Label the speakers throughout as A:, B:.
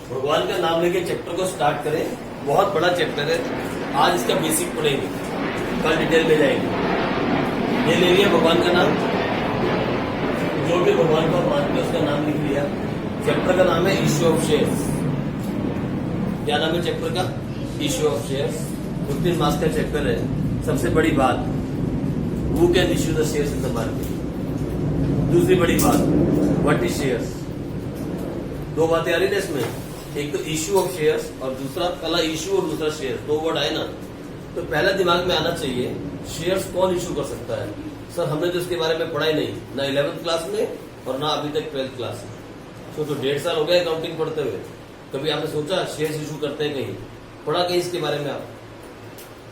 A: भगवान का नाम लेके चैप्टर को स्टार्ट करें। बहुत बड़ा चैप्टर है, आज इसका बेसिक पढ़ेंगे, कल डिटेल में जाएंगे। ये ले लिया भगवान का नाम, जो भी भगवान को मानते हैं उसका नाम लिख लिया। चैप्टर का नाम है इश्यू ऑफ शेयर्स। क्या नाम है चैप्टर का? Issue of shares. 15 मार्क्स का चैप्टर है। सबसे बड़ी बात, who can issue the shares in the market. दूसरी बड़ी बात, व्हाट इज शेयर्स। दो बातें आ रही है इसमें, एक तो इश्यू ऑफ शेयर्स और दूसरा पहला इश्यू और दूसरा शेयर, दो वर्ड आए ना। तो पहला दिमाग में आना चाहिए, शेयर्स कौन इश्यू कर सकता है। सर हमने तो इसके बारे में पढ़ा ही नहीं, ना 11th क्लास में और ना अभी तक 12th क्लास में। तो 1.5 साल हो गया अकाउंटिंग पढ़ते हुए, कभी आपने सोचा शेयर्स इशू करते हैं? कहीं पढ़ा कहीं इसके बारे में? आप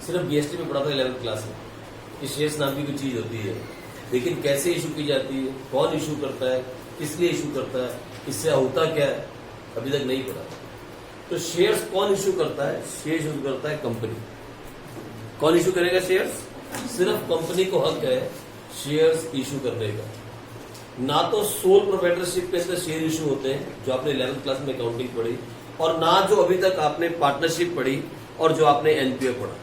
A: सिर्फ बीएसटी में पढ़ा था 11th क्लास में कि शेयर्स नाम की कोई चीज होती है, लेकिन कैसे इशू की जाती है, कौन इशू करता है, किस लिए इशू करता है, इससे होता क्या है, अभी तक नहीं पढ़ा। तो शेयर्स कौन इशू करता है? शेयर इशू करता है कंपनी। कौन इशू करेगा शेयर्स? सिर्फ कंपनी को हक है शेयर्स इशू करने का। ना तो सोल प्रोप्राइटरशिप के अंदर शेयर इशू होते हैं, जो आपने 11th क्लास में अकाउंटिंग पढ़ी, और ना जो अभी तक आपने पार्टनरशिप पढ़ी और जो आपने एनपीओ पढ़ा।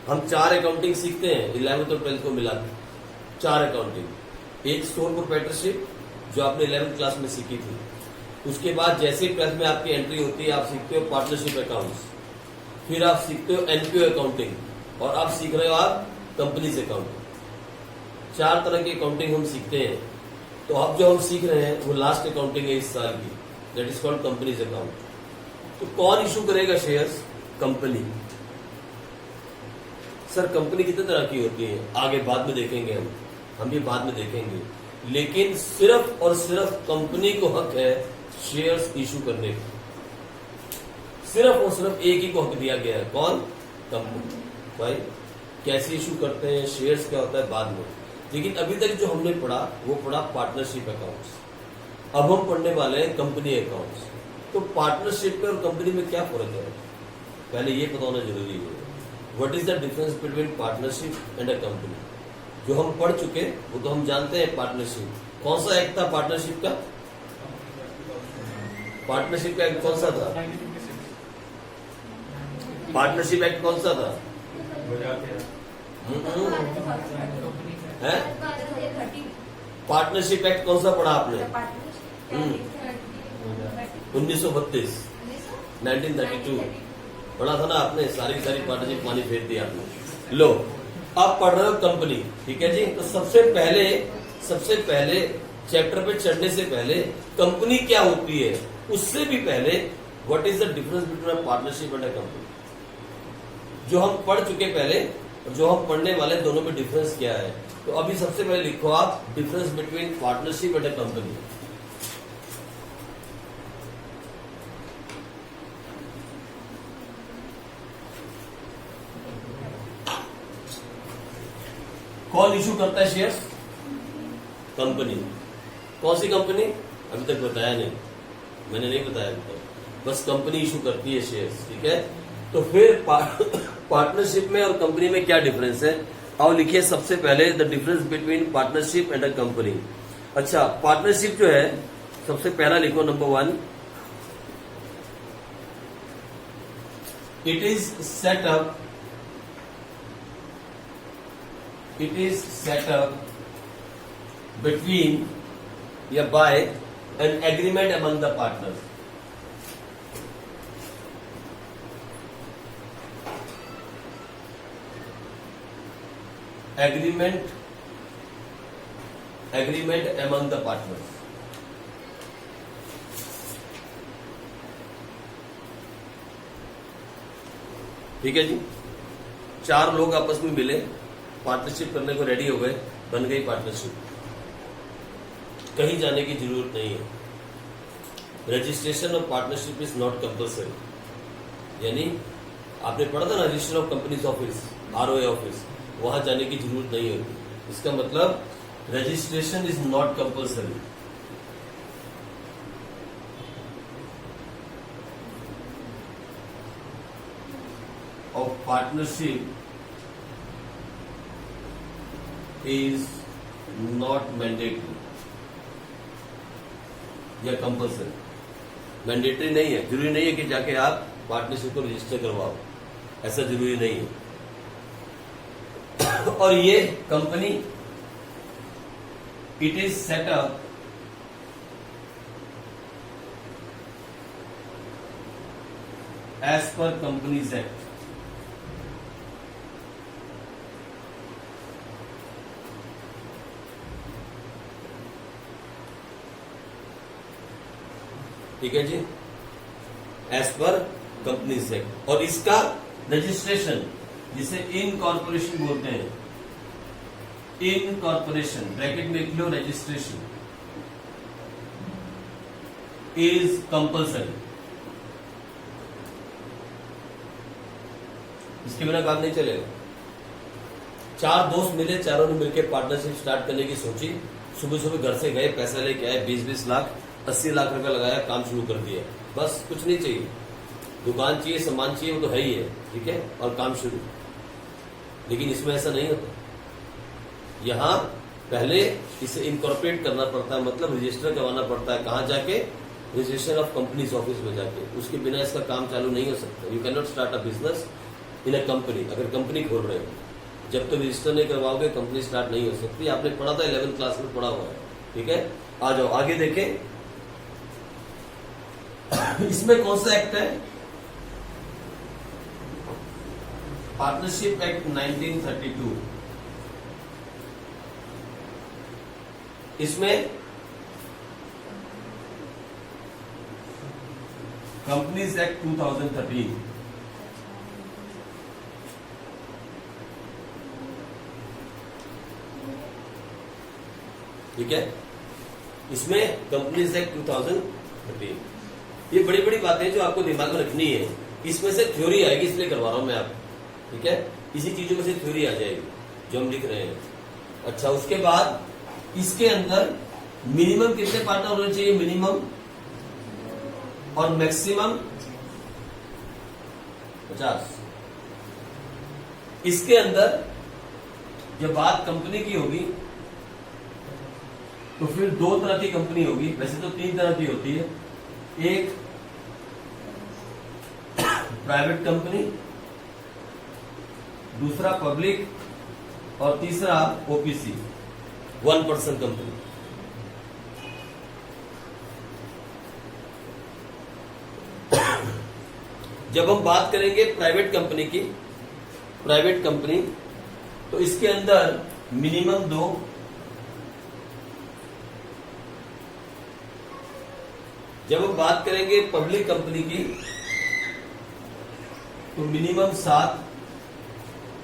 A: हम 4 अकाउंटिंग सीखते हैं 11th और 12th को मिलाकर, 4 अकाउंटिंग। एक सोल प्रोप्राइटरशिप जो आपने 11th क्लास में सीखी थी, उसके बाद जैसे 12th में आपकी एंट्री होती है आप सीखते हो पार्टनरशिप अकाउंट्स, फिर आप सीखते हो एनपीओ अकाउंटिंग, और अब सीख रहे हो आप कंपनीज अकाउंटिंग। 4 तरह की अकाउंटिंग हम सीखते हैं। तो अब जो हम सीख रहे हैं वो लास्ट अकाउंटिंग है इस साल की, that is called companies account. तो कौन इशू करेगा शेयर्स? कंपनी। सर कंपनी कितने तरह की होती है? आगे बाद में देखेंगे, हम ये बाद में देखेंगे। लेकिन सिर्फ और सिर्फ कंपनी को हक है शेयर्स इशू करने का। सिर्फ और सिर्फ एक ही को हक दिया गया है, कौन? कंपनी। भाई कैसे इशू करते हैं, शेयर्स क्या होता है, बाद में। लेकिन अभी तक जो हमने पढ़ा वो पढ़ा पार्टनरशिप अकाउंट्स। अब हम पढ़ने वाले हैं कंपनी अकाउंट्स। तो पार्टनरशिप में और कंपनी में क्या फर्क है, पहले ये पता होना जरूरी है। What is the difference between partnership and a company. जो हम पढ़ चुके वो तो हम जानते हैं। पार्टनरशिप कौन सा एक्ट था? पार्टनरशिप का एक्ट कौन सा था? पार्टनरशिप एक्ट कौन सा था? है पार्टनरशिप एक्ट कौन सा पढ़ा आपने? 1932 1932 पढ़ा था ना आपने। सारी पार्टनरशिप पानी फेर दी आपने। लो अब पढ़ रहे हो कंपनी, ठीक है जी। तो सबसे पहले चैप्टर पे चढ़ने से पहले कंपनी क्या होती है, उससे भी पहले what is the difference between a partnership and a company. जो हम पढ़ चुके पहले और जो हम पढ़ने वाले, दोनों में डिफरेंस क्या है। तो अभी सबसे पहले लिखो आप difference between partnership and a company. कौन इशू करता है शेयर्स? कंपनी। कौन सी कंपनी? अभी तक बताया नहीं, मैंने नहीं बताया अभी तक। बस कंपनी इशू करती है शेयर्स, ठीक है। तो फिर पार्टनरशिप में और कंपनी में क्या डिफरेंस है? आओ लिखिए सबसे पहले the difference between partnership and a company. अच्छा, पार्टनरशिप जो है सबसे पहला लिखो, number 1, it is set up between या by an agreement among the partners. Agreement among the partners. ठीक है जी। 4 लोग आपस में मिले, पार्टनरशिप करने को रेडी हो गए, बन गई पार्टनरशिप। कहीं जाने की जरूरत नहीं है। Registration of partnership is not compulsory. यानी आपने पढ़ा था ना register of companies office, ROA office, वहां जाने की जरूरत नहीं होती। इसका मतलब registration is not compulsory. Of partnership is not mandatory या compulsory। मैंडेटरी नहीं है, जरूरी नहीं है कि जाके आप पार्टनरशिप को रजिस्टर करवाओ, ऐसा जरूरी नहीं है। और ये company it is set up as per companies act. ठीक है जी, एज पर कंपनीज एक्ट। और इसका रजिस्ट्रेशन, जिसे इनकॉर्पोरेशन बोलते हैं, इनकॉर्पोरेशन ब्रैकेट में लिख लो, रजिस्ट्रेशन इज कंपल्सरी। इसके बिना काम नहीं चलेगा। 4 दोस्त मिले, चारों ने मिलकर पार्टनरशिप स्टार्ट करने की सोची। सुबह सुबह घर से गए, पैसा लेके आए, 20-20 लाख 80 लाख रुपया लगाया, काम शुरू कर दिया। बस कुछ नहीं चाहिए, दुकान चाहिए, सामान चाहिए, वो तो है ही है, ठीक है, और काम शुरू। लेकिन इसमें ऐसा नहीं होता। यहां पहले इसे इनकॉर्पोरेट करना पड़ता है, मतलब रजिस्टर करवाना पड़ता है। कहां जाके? रजिस्ट्रेशन ऑफ कंपनीज ऑफिस में जाके। उसके बिना इसका काम चालू नहीं हो सकता। You can not start a business in a company. अगर कंपनी खोल रहे हो, जब तक रजिस्टर नहीं करवाओगे कंपनी स्टार्ट नहीं हो सकती। आपने पढ़ा था, 11th क्लास में पढ़ा हुआ है, ठीक है। आ जाओ आगे देखें, इसमें कौन सा एक्ट है? Partnership act 1932। इसमें कंपनीज एक्ट 2013, ठीक है। इसमें कंपनीज एक्ट 2013। ये बड़ी बड़ी बातें जो आपको दिमाग में रखनी है। इसमें से थ्योरी आएगी, इसलिए करवा रहा हूं मैं आपको, ठीक है। इसी चीजों में से थ्योरी आ जाएगी जो हम लिख रहे हैं। अच्छा, उसके बाद इसके अंदर मिनिमम कितने पार्टनर होने चाहिए? मिनिमम और मैक्सिमम 50। इसके अंदर जब बात कंपनी की होगी तो फिर 2 तरह की कंपनी होगी। वैसे तो 3 तरह की होती है। एक प्राइवेट कंपनी, दूसरा पब्लिक, और तीसरा ओपीसी, 1 पर्सन कंपनी। जब हम बात करेंगे प्राइवेट कंपनी की, प्राइवेट कंपनी, तो इसके अंदर मिनिमम 2, जब हम बात करेंगे पब्लिक कंपनी की तो मिनिमम 7,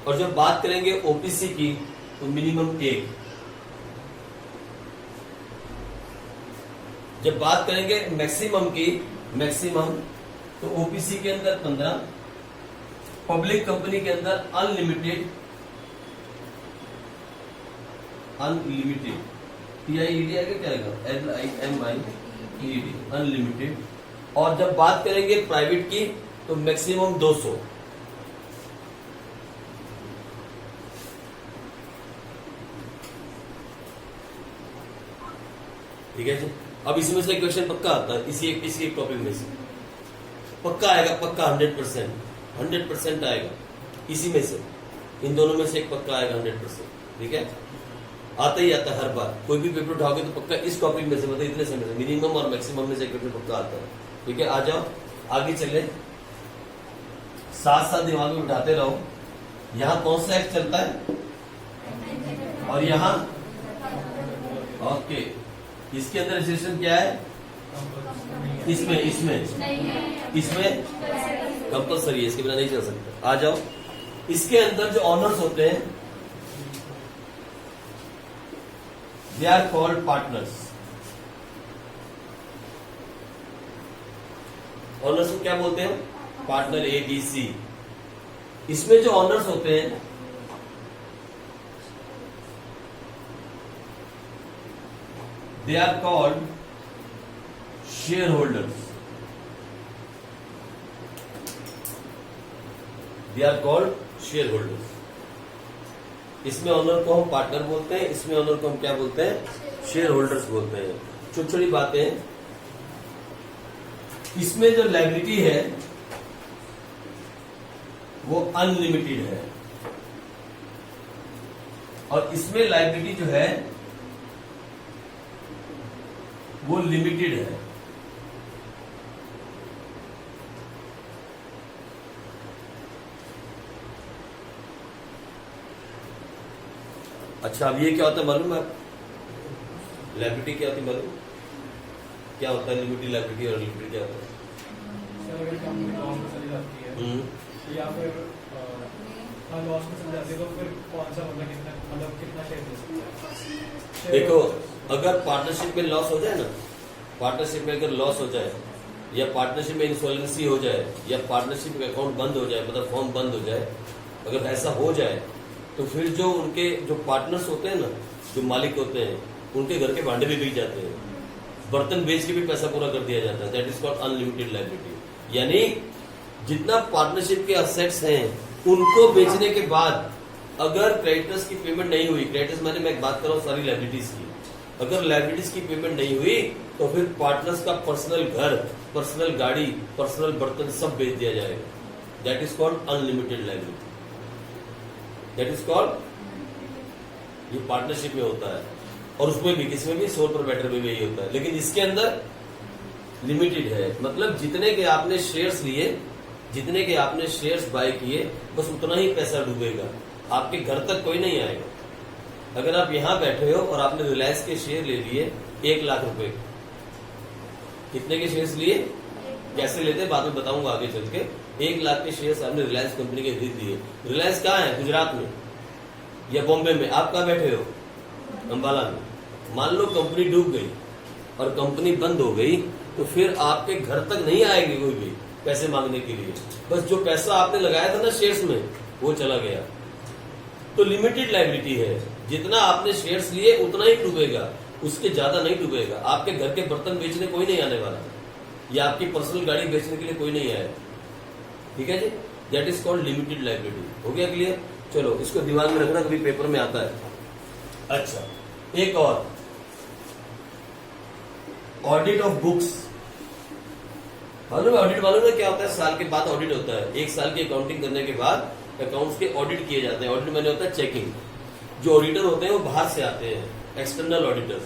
A: और जब बात करेंगे ओपीसी की तो मिनिमम 1। जब बात करेंगे मैक्सिमम की, मैक्सिमम तो ओपीसी के अंदर 15, पब्लिक कंपनी के अंदर अनलिमिटेड, अनलिमिटेड, TIED आगे क्या आएगा? LIMITED, unlimited. और जब बात करेंगे प्राइवेट की तो मैक्सिमम 200। ठीक है जी। अब इसमें से क्वेश्चन पक्का आता है, इसी एक टॉपिक में से पक्का आएगा, पक्का 100% आएगा इसी में से। इन दोनों में से एक पक्का आएगा 100%, ठीक है। आता ही आता है हर बार, कोई भी पेपर उठाओगे तो पक्का इस टॉपिक में से, मतलब इतने समय से मिनिमम और मैक्सिमम में से एक पेपर पक्का आता है, ठीक है। आ जाओ आगे चले, साथ साथ दिमाग में उठाते रहो। यहाँ कौन सा एक्ट चलता है और यहाँ ओके, इसके अंदर रजिस्ट्रेशन क्या है? इसमें कंपल्सरी है, इसके बिना नहीं चल सकता। आ जाओ, इसके अंदर जो ऑनर्स होते हैं they are called partners. Owners को क्या बोलते हैं? Partner A, B, C। इसमें जो ऑनर्स होते हैं they are called shareholders. They are called shareholders. इसमें ऑनर को हम पार्टनर बोलते हैं, इसमें ऑनर को हम क्या बोलते हैं? शेयर होल्डर्स बोलते हैं। छोटी छोटी बातें इसमें जो लायबिलिटी है वो अनलिमिटेड है और इसमें लायबिलिटी जो है वो लिमिटेड है। अच्छा, अब ये क्या होता है मालूम है? लायबिलिटी क्या होती है मालूम? क्या होता है लिमिटेड लायबिलिटी और लिमिटेड क्या होता है?
B: सर अगर कंपनी लॉस में चली जाती है या फिर लॉस में चली जाती है तो फिर कौन सा मतलब कितना शेयर दे सकते हैं?
A: देखो, अगर पार्टनरशिप में लॉस हो जाए ना, पार्टनरशिप में अगर लॉस हो जाए या पार्टनरशिप में इंसॉल्वेंसी हो जाए या पार्टनरशिप का अकाउंट बंद हो जाए, मतलब फॉर्म बंद हो जाए, अगर ऐसा हो जाए तो फिर जो उनके जो पार्टनर्स होते हैं ना, जो मालिक होते हैं, उनके घर के भांडे भी बिक जाते हैं, बर्तन बेच के भी पैसा पूरा कर दिया जाता है। That is called unlimited liability. यानी जितना पार्टनरशिप के असेट्स हैं उनको बेचने के बाद अगर क्रेडिटर्स की पेमेंट नहीं हुई, क्रेडिटर्स मैंने मैं बात कर रहा हूँ सारी लायबिलिटीज की, अगर लायबिलिटीज की पेमेंट नहीं हुई तो फिर पार्टनर्स का पर्सनल घर, पर्सनल गाड़ी, पर्सनल बर्तन सब बेच दिया जाएगा। That is called unlimited liability. That is called, ये पार्टनरशिप में होता है और उसमें भी, किसमें भी, सोल प्रोप्राइटर में भी यही होता है। लेकिन इसके अंदर लिमिटेड है, मतलब जितने के आपने शेयर्स लिए, जितने के आपने शेयर्स बाय किए, बस उतना ही पैसा डूबेगा, आपके घर तक कोई नहीं आएगा। अगर आप यहां बैठे हो और आपने रिलायंस के शेयर ले लिए 1 लाख रुपए, कितने के शेयर्स लिए, कैसे लेते बाद में बताऊंगा आगे चल के। 1 लाख के शेयर्स आपने रिलायंस कंपनी के खरीद लिए। रिलायंस कहाँ है? गुजरात में या बॉम्बे में। आप कहाँ बैठे हो? अंबाला में। मान लो कंपनी डूब गई और कंपनी बंद हो गई तो फिर आपके घर तक नहीं आएंगे कोई भी पैसे मांगने के लिए, बस जो पैसा आपने लगाया था ना शेयर्स में वो चला गया। तो लिमिटेड लायबिलिटी है, जितना आपने शेयर्स लिए उतना ही डूबेगा, उसके ज्यादा नहीं डूबेगा। आपके घर के बर्तन बेचने कोई नहीं आने वाला या आपकी पर्सनल गाड़ी बेचने के लिए कोई नहीं आया। ठीक है जी, that is called limited liability. हो गया क्लियर? चलो इसको दिमाग में रखना, कभी पेपर में आता है। अच्छा, एक और, ऑडिट ऑफ बुक्स। मालूम है ऑडिट? मालूम है क्या होता है? साल के बाद ऑडिट होता है। 1 साल की अकाउंटिंग करने के बाद अकाउंट्स के ऑडिट किए जाते हैं। ऑडिट मैंने होता है चेकिंग। जो ऑडिटर होते हैं वो बाहर से आते हैं, एक्सटर्नल ऑडिटर्स,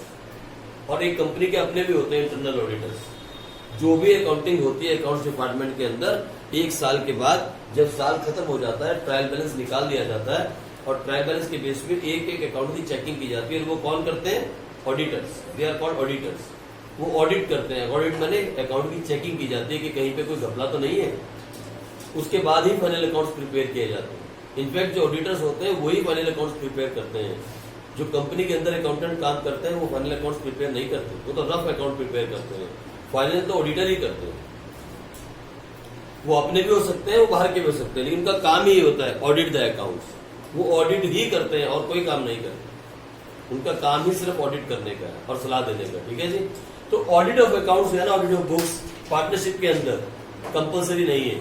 A: और एक कंपनी के अपने भी होते हैं इंटरनल ऑडिटर्स। जो भी अकाउंटिंग होती है अकाउंट्स डिपार्टमेंट के अंदर, 1 साल के बाद जब साल खत्म हो जाता है ट्रायल बैलेंस निकाल दिया जाता है और ट्रायल बैलेंस के बेस पे एक एक अकाउंट की चेकिंग की जाती है। और वो कौन करते हैं? Auditors. They are called auditors. वो ऑडिट करते हैं। ऑडिट माने अकाउंट की चेकिंग की जाती है कि कहीं पे कोई घपला तो नहीं है, उसके बाद ही फाइनल अकाउंट्स प्रिपेयर किए जाते हैं। इनफैक्ट जो ऑडिटर्स होते हैं वही फाइनल अकाउंट्स प्रिपेयर करते हैं। जो कंपनी के अंदर अकाउंटेंट काम करते हैं वो फाइनल अकाउंट्स प्रिपेयर नहीं करते, वो तो रफ अकाउंट प्रिपेयर करते हैं। फाइनल तो ऑडिटर ही करते हैं। वो अपने भी हो सकते हैं, वो बाहर के भी हो सकते हैं, लेकिन उनका काम ही होता है ऑडिट द अकाउंट्स। वो ऑडिट ही करते हैं और कोई काम नहीं करते। उनका काम ही सिर्फ ऑडिट करने का है और सलाह देने का। ठीक है जी? तो ऑडिट ऑफ अकाउंट्स है ना, ऑडिट ऑफ बुक्स पार्टनरशिप के अंदर कंपलसरी नहीं है।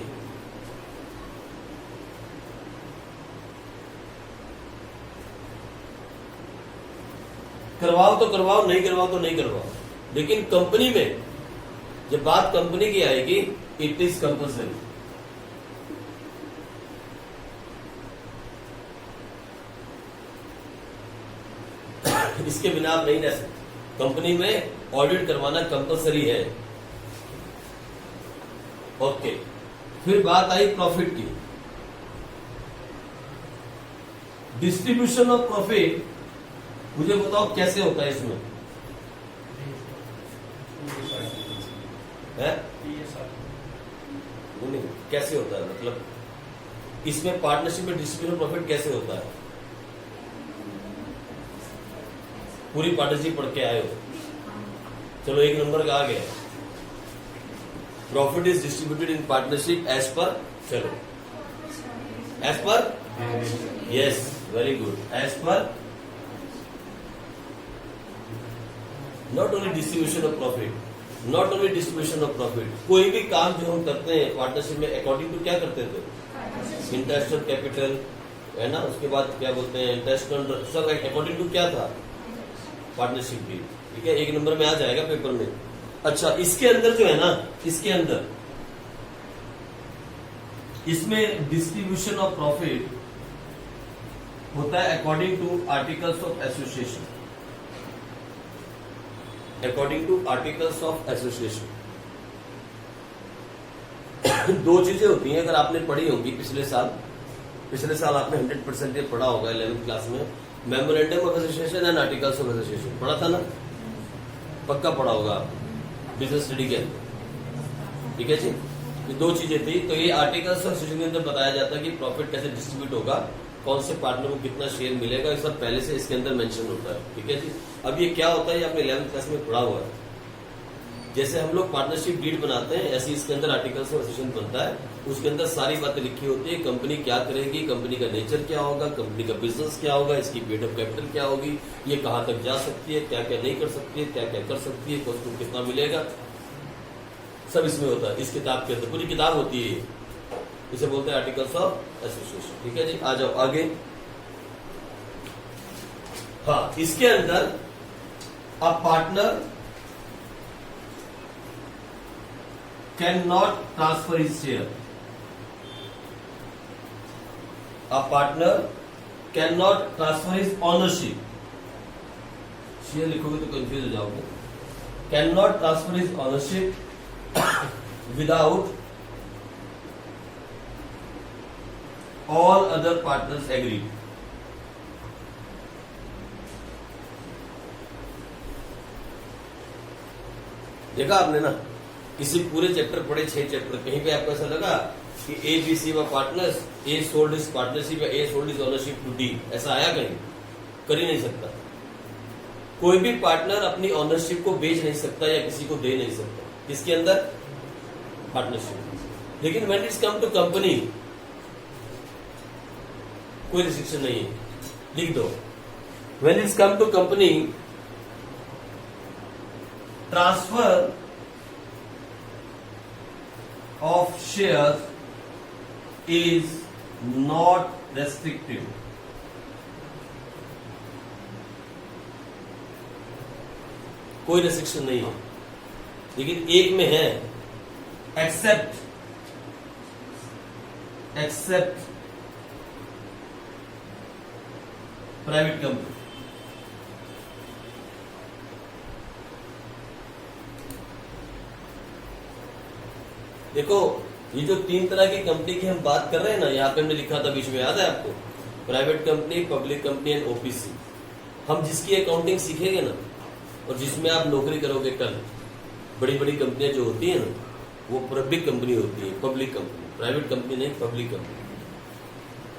A: करवाओ तो करवाओ, नहीं करवाओ तो नहीं करवाओ, लेकिन कंपनी में जब बात कंपनी की आएगी इट इज कंपलसरी। इसके बिना आप नहीं रह सकते। कंपनी में ऑडिट करवाना कंपलसरी है। ओके, फिर बात आई प्रॉफिट की। डिस्ट्रीब्यूशन ऑफ प्रॉफिट मुझे बताओ कैसे होता है इसमें? है? नहीं, कैसे होता है? मतलब इसमें पार्टनरशिप में डिस्ट्रीब्यूशन प्रॉफिट कैसे होता है? पूरी पार्टनरशिप पढ़ के आए हो, चलो 1 नंबर का आ गया। Profit is distributed in partnership as per, चलो as per, yes very good, as per not only distribution of profit, not only distribution of profit, कोई भी काम जो हम करते हैं पार्टनरशिप में अकॉर्डिंग टू क्या करते थे? इंटरेस्ट ऑन कैपिटल है ना, उसके बाद क्या बोलते हैं इंटरेस्ट ऑन, सब अकॉर्डिंग टू क्या था? पार्टनरशिप भी। ठीक है, 1 नंबर में आ जाएगा पेपर में। अच्छा, इसके अंदर जो है ना, इसके अंदर इसमें डिस्ट्रीब्यूशन ऑफ प्रॉफिट होता है according to articles of association, according to articles of association. दो चीजें होती हैं, अगर आपने पढ़ी होगी पिछले साल आपने 100% ये पढ़ा होगा 11th क्लास में, memorandum of association and articles of association पढ़ा था ना, पक्का पढ़ा होगा बिजनेस स्टडी के अंदर, ठीक है जी। ये दो चीजें थी। तो ये आर्टिकल्स ऑफ एसोसिएशन के अंदर बताया जाता है कि प्रॉफिट कैसे डिस्ट्रीब्यूट होगा, कौन से पार्टनर को कितना शेयर मिलेगा, ये सब पहले से इसके अंदर मेंशन होता है, ठीक है जी। अब ये क्या होता है, ये आपने 11th क्लास में पढ़ा हुआ है। जैसे हम लोग पार्टनरशिप डीड बनाते हैं, ऐसे इसके अंदर आर्टिकल्स ऑफ एसोसिएशन बनता है। उसके अंदर सारी बातें लिखी होती है, कंपनी क्या करेगी, कंपनी का नेचर क्या होगा, कंपनी का बिजनेस क्या होगा, इसकी पेड अप कैपिटल क्या होगी, ये कहां तक जा सकती है, क्या क्या नहीं कर सकती है, क्या क्या कर सकती है, कॉस्ट को कितना मिलेगा, सब इसमें होता है। इस किताब के अंदर पूरी किताब होती है, इसे बोलते हैं आर्टिकल्स ऑफ एसोसिएशन, ठीक है जी। आ जाओ आगे। हाँ, इसके अंदर a partner can not transfer his share, a partner can not transfer his ownership, share लिखोगे तो कंफ्यूज हो जाओगे, can not transfer his ownership without all other partners agree। देखा आपने ना, किसी पूरे चैप्टर पढ़े 6 चैप्टर, कहीं पे आपको ऐसा लगा कि ए बी सी व partners, A sold his partnership या A sold his ownership to D, ऐसा आया कहीं? कर ही नहीं सकता। कोई भी पार्टनर अपनी ऑनरशिप को बेच नहीं सकता या किसी को दे नहीं सकता, इसके अंदर पार्टनरशिप। लेकिन when it's come to company कोई रिस्ट्रिक्शन नहीं है, लिख दो। When it's come to company, transfer of shares is not restricted. कोई रेस्ट्रिक्शन नहीं है, लेकिन एक में है, एक्सेप्ट प्राइवेट कंपनी। देखो, ये जो 3 तरह की कंपनी की हम बात कर रहे हैं ना, यहां पे हमने लिखा था बीच में, याद है आपको? Private company, public company and OPC. हम जिसकी अकाउंटिंग सीखेंगे ना, और जिसमें आप नौकरी करोगे कल, बड़ी बड़ी कंपनियां जो होती है ना, वो पब्लिक कंपनी होती है, पब्लिक कंपनी, प्राइवेट कंपनी नहीं, पब्लिक कंपनी।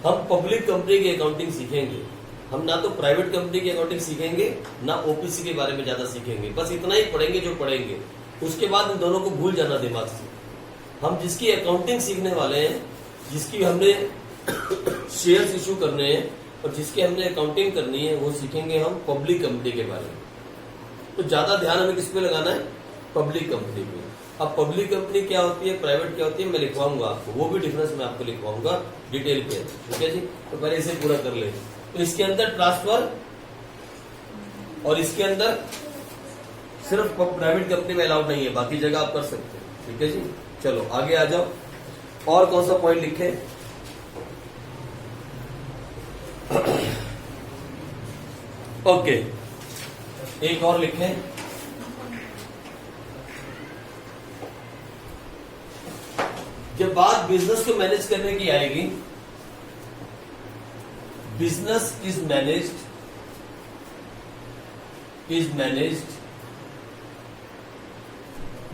A: हम पब्लिक कंपनी की अकाउंटिंग सीखेंगे, हम ना तो प्राइवेट कंपनी की अकाउंटिंग सीखेंगे, ना ओपीसी के बारे में ज्यादा सीखेंगे, बस इतना ही पढ़ेंगे जो पढ़ेंगे। उसके बाद इन दोनों को भूल जाना दिमाग से। हम जिसकी अकाउंटिंग सीखने वाले हैं, जिसकी हमने शेयर्स इशू करने हैं और जिसकी हमने अकाउंटिंग करनी है, वो सीखेंगे हम पब्लिक कंपनी के बारे में। तो ज्यादा ध्यान हमें किस पे लगाना है? पब्लिक कंपनी पे। अब पब्लिक कंपनी क्या होती है, प्राइवेट क्या होती है, मैं लिखवाऊंगा आपको, वो भी डिफरेंस मैं आपको लिखवाऊंगा डिटेल पे, ठीक है जी। तो पहले इसे पूरा कर ले। तो इसके अंदर ट्रांसफर, और इसके अंदर सिर्फ प्राइवेट कंपनी में अलाउड नहीं है, बाकी जगह आप कर सकते हैं, ठीक है जी। चलो आगे आ जाओ, और कौन सा पॉइंट लिखे? ओके, एक और लिखें, जब बात बिजनेस को मैनेज करने की आएगी, business is managed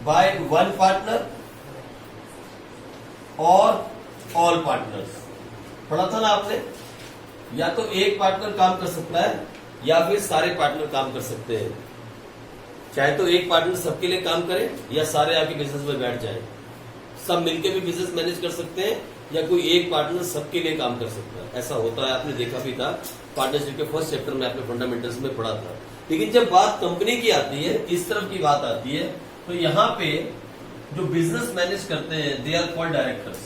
A: by one partner और ऑल पार्टनर्स। पढ़ा था ना आपने? या तो एक पार्टनर काम कर सकता है या फिर सारे पार्टनर काम कर सकते हैं। चाहे तो एक पार्टनर सबके लिए काम करे या सारे आके बिजनेस में बैठ जाए, सब मिलके भी बिजनेस मैनेज कर सकते हैं, या कोई एक पार्टनर सबके लिए काम कर सकता है। ऐसा होता है, आपने देखा भी था पार्टनरशिप के फर्स्ट चैप्टर में, आपने फंडामेंटल्स में पढ़ा था। लेकिन जब बात कंपनी की आती है, इस तरफ की बात आती है, तो यहां पे जो बिजनेस मैनेज करते हैं, दे आर कॉल्ड डायरेक्टर्स।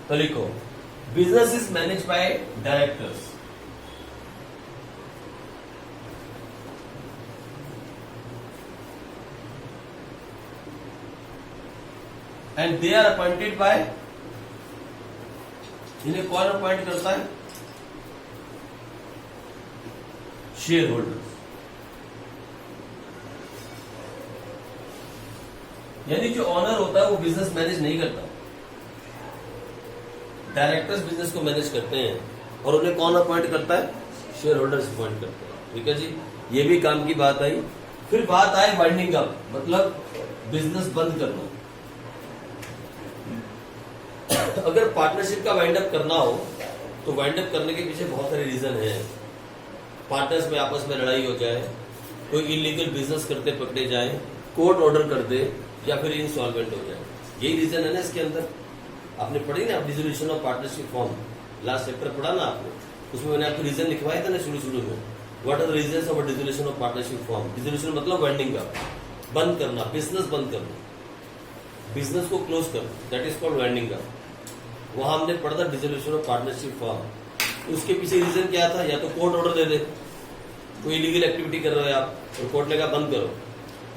A: तो लिखो, business is manage by directors. And they are appointed by, इन्हें कौन अपॉइंट करता है? Share holders. यानी जो ऑनर होता है वो बिजनेस मैनेज नहीं करता, डायरेक्टर्स बिजनेस को मैनेज करते हैं, और उन्हें कौन अपॉइंट करता है? शेयर होल्डर्स अपॉइंट करते हैं। ठीक है जी, ये भी काम की बात आई। फिर बात आई वाइंडिंग अप, मतलब बिजनेस बंद करना। अगर पार्टनरशिप का वाइंड अप करना हो तो वाइंड अप करने के पीछे बहुत सारे रीजन हैं। पार्टनर्स में आपस में लड़ाई हो जाए, कोई इलीगल बिजनेस करते पकड़े जाए, कोर्ट ऑर्डर कर दे, या फिर इंसॉल्वेंट हो जाए, यही रीजन है ना इसके अंदर। आपने पढ़ी ना dissolution of partnership form, last chapter पढ़ा ना आपने, उसमें मैंने आपको रीजन लिखवाया था ना शुरू में। What are the reasons of dissolution of partnership form? Dissolution मतलब वाइंडिंग अप, बंद करना, बिजनेस बंद करना, बिजनेस को क्लोज करना, that is called winding up. वहां हमने पढ़ा था डिसोल्यूशन ऑफ पार्टनरशिप फॉर्म। उसके पीछे रीजन क्या था? या तो कोर्ट ऑर्डर दे दे, कोई इलीगल एक्टिविटी कर रहे हो आप और कोर्ट ने कहा बंद करो,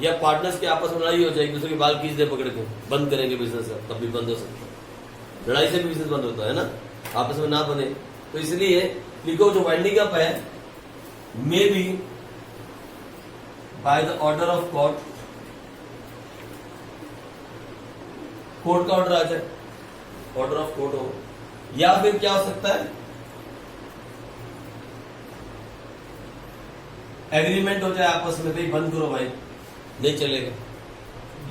A: या पार्टनर्स के आपस में लड़ाई हो जाएगी, दूसरे के बाल खींच दे पकड़ के, बंद करेंगे बिजनेस, तब भी बंद हो सकता है। लड़ाई से भी बिजनेस बंद होता है ना, आपस में ना बने। तो इसलिए लिखो जो वाइंडिंग अप है, may be by the order of court, court का ऑर्डर आ जाए, ऑर्डर ऑफ कोर्ट हो, या फिर क्या हो सकता है? एग्रीमेंट हो जाए आपस में, भाई बंद करो भाई, नहीं चलेगा।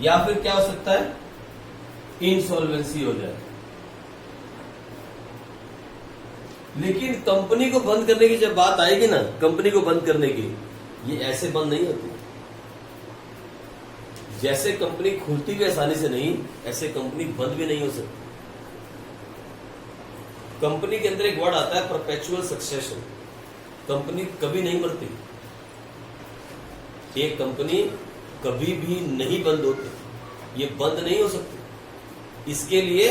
A: या फिर क्या हो सकता है? इंसॉल्वेंसी हो जाए। लेकिन कंपनी को बंद करने की जब बात आएगी ना, कंपनी को बंद करने की, ये ऐसे बंद नहीं होती। जैसे कंपनी खुलती भी आसानी से नहीं, ऐसे कंपनी बंद भी नहीं हो सकती। कंपनी के अंदर एक वर्ड आता है परपेचुअल सक्सेशन। कंपनी कभी नहीं मरती, एक कंपनी कभी भी नहीं बंद होती, ये बंद नहीं हो सकती। इसके लिए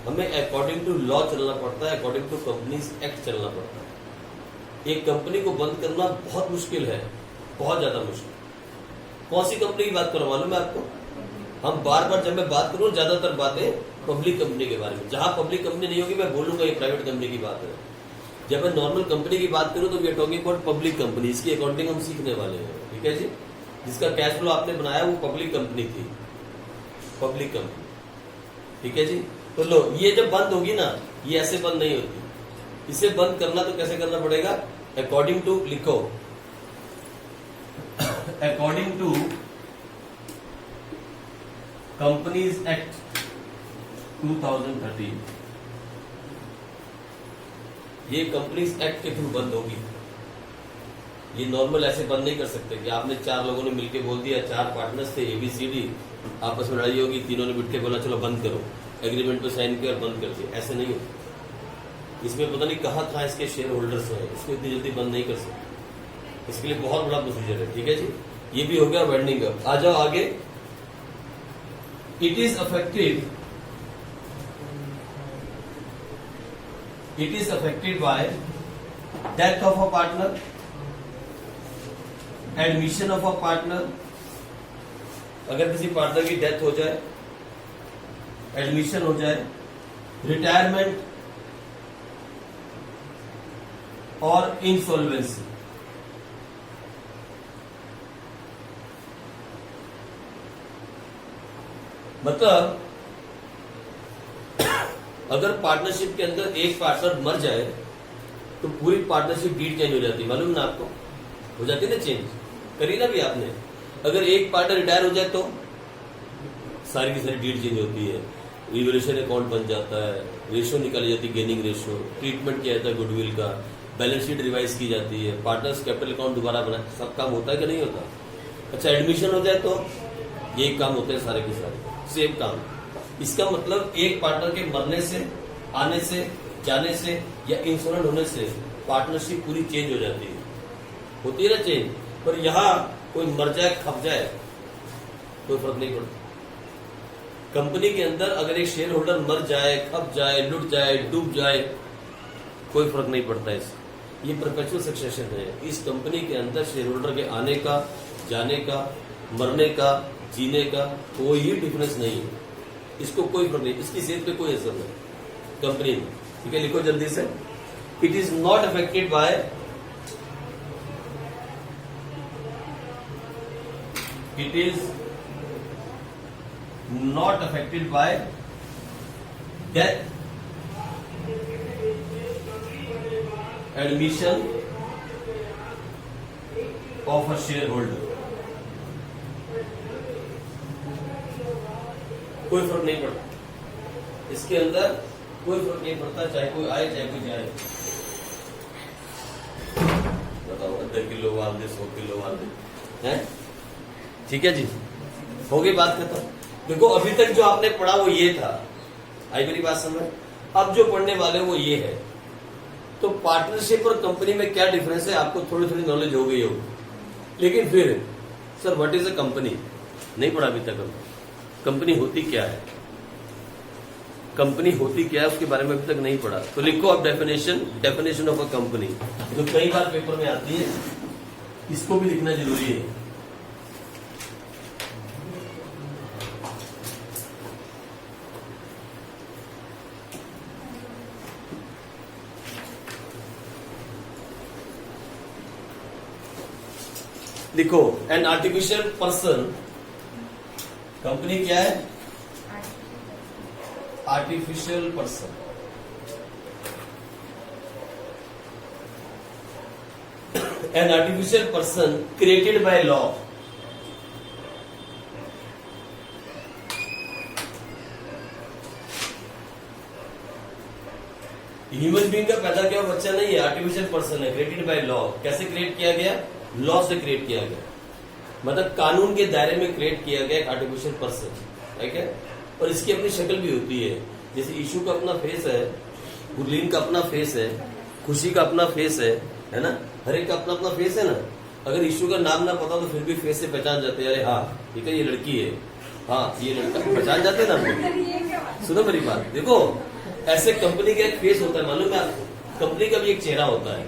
A: हमें अकॉर्डिंग टू लॉ चलना पड़ता है, अकॉर्डिंग टू कंपनीज एक्ट चलना पड़ता है। एक कंपनी को बंद करना बहुत मुश्किल है, बहुत ज्यादा मुश्किल। कौन सी कंपनी की बात करो मालूम है आपको? हम बार बार जब मैं बात करूं, ज्यादातर बातें पब्लिक कंपनी के बारे में। जहां पब्लिक कंपनी नहीं होगी मैं बोलूंगा ये प्राइवेट कंपनी की बात है। जब मैं नॉर्मल कंपनी की बात करूं तो we are talking about public company, इसकी अकाउंटिंग हम सीखने वाले हैं। ठीक है जी, जिसका कैश फ्लो आपने बनाया वो पब्लिक कंपनी थी, पब्लिक कंपनी। ठीक है जी, तो लो ये जब बंद होगी ना, ये ऐसे बंद नहीं होती। इसे बंद करना तो कैसे करना पड़ेगा? अकॉर्डिंग टू, लिखो, अकॉर्डिंग टू कंपनीज एक्ट 2013, ये कंपनीज एक्ट के थ्रू बंद होगी। ये नॉर्मल ऐसे बंद नहीं कर सकते कि आपने चार लोगों ने मिलकर बोल दिया, चार पार्टनर्स थे ABCD, आपस में लड़ाई होगी, तीनों ने मिल के बोला चलो बंद करो, एग्रीमेंट पे साइन किया और बंद कर दिया, ऐसे नहीं होता। इसमें पता नहीं कहाँ कहाँ इसके शेयर होल्डर्स हैं, इसको इतनी जल्दी बंद नहीं कर सकते। इसके लिए बहुत बड़ा प्रोसीजर है। ठीक है जी, ये भी हो गया वाइंडिंग अप। आ जाओ आगे। It is affected by death of a partner, admission of a partner, अगर किसी पार्टनर की डेथ हो जाए, एडमिशन हो जाए, रिटायरमेंट और इंसॉल्वेंसी। मतलब अगर पार्टनरशिप के अंदर एक पार्टनर मर जाए तो पूरी पार्टनरशिप डीड चेंज हो जाती है, मालूम ना आपको? हो जाती है ना चेंज, करी ना भी आपने। अगर एक पार्टनर रिटायर हो जाए तो सारी की सारी डीड चेंज होती है, रिवोल्यूशन अकाउंट बन जाता है, रेशियो निकाली जाती है, गेनिंग रेशियो, ट्रीटमेंट किया जाता है गुडविल का, बैलेंस शीट रिवाइज की जाती है, पार्टनर्स कैपिटल अकाउंट दोबारा बना, सब काम होता है कि नहीं होता? अच्छा, एडमिशन हो जाए तो ये काम होते हैं सारे के सारे, सेम काम। इसका मतलब एक पार्टनर के मरने से, आने से, जाने से या इंश्योरेंस होने से पार्टनरशिप पूरी चेंज हो जाती है, होती है ना चेंज। पर यहाँ कोई मर जाए, खप जाए, कोई फर्क नहीं पड़ता। कंपनी के अंदर अगर एक शेयर होल्डर मर जाए, खप जाए, लुट जाए, डूब जाए, कोई फर्क नहीं पड़ता इससे। ये परपेचुअल सक्सेशन है। इस कंपनी के अंदर शेयर होल्डर के आने का, जाने का, मरने का, जीने का कोई डिफरेंस नहीं है। इसको कोई फर्क नहीं, इसकी सेहत पे कोई असर नहीं कंपनी में। ठीक है, लिखो जल्दी से। It is not affected by it is not affected by death, admission of a share holder. कोई फर्क नहीं पड़ता इसके अंदर, कोई फर्क नहीं पड़ता, चाहे कोई आए चाहे कोई जाए। बताओ 10 किलो वाल दे, 100 किलो वाल दे, हैं? ठीक है जी, हो गई बात खत्म। देखो अभी तक जो आपने पढ़ा वो ये था, आई मेरी बात समझ। अब जो पढ़ने वाले वो ये है। तो पार्टनरशिप और कंपनी में क्या डिफरेंस है आपको थोड़ी थोड़ी नॉलेज हो गई होगी, लेकिन फिर sir what is a company नहीं पढ़ा अभी तक। हम कंपनी होती क्या है, कंपनी होती क्या है उसके बारे में अभी तक नहीं पढ़ा। तो लिखो अब डेफिनेशन ऑफ अ कंपनी, जो कई बार पेपर में आती है, इसको भी लिखना जरूरी है। लिखो एन आर्टिफिशियल पर्सन, कंपनी क्या है, artificial person. An artificial person created by law, human being का पैदा किया बच्चा नहीं है, आर्टिफिशियल पर्सन है, क्रिएटेड बाय लॉ। कैसे क्रिएट किया गया, लॉ से क्रिएट किया गया, मतलब कानून के दायरे में क्रिएट किया गया एक आर्टिफिशियल पर्सन। ठीक है, और इसकी अपनी शक्ल भी होती है, जैसे ईशू का अपना फेस है, गुरलीन का अपना फेस है, खुशी का अपना फेस है ना, हर एक का अपना अपना फेस है ना। अगर ईशू का नाम ना पता तो फिर भी फेस से पहचान जाते हैं, अरे हाँ ठीक है ये लड़की है, हाँ ये लड़का, पहचान जाते हैं ना। सुनो मेरी बात, देखो ऐसे कंपनी का एक फेस होता है, मालूम है आपको, कंपनी का भी एक चेहरा होता है,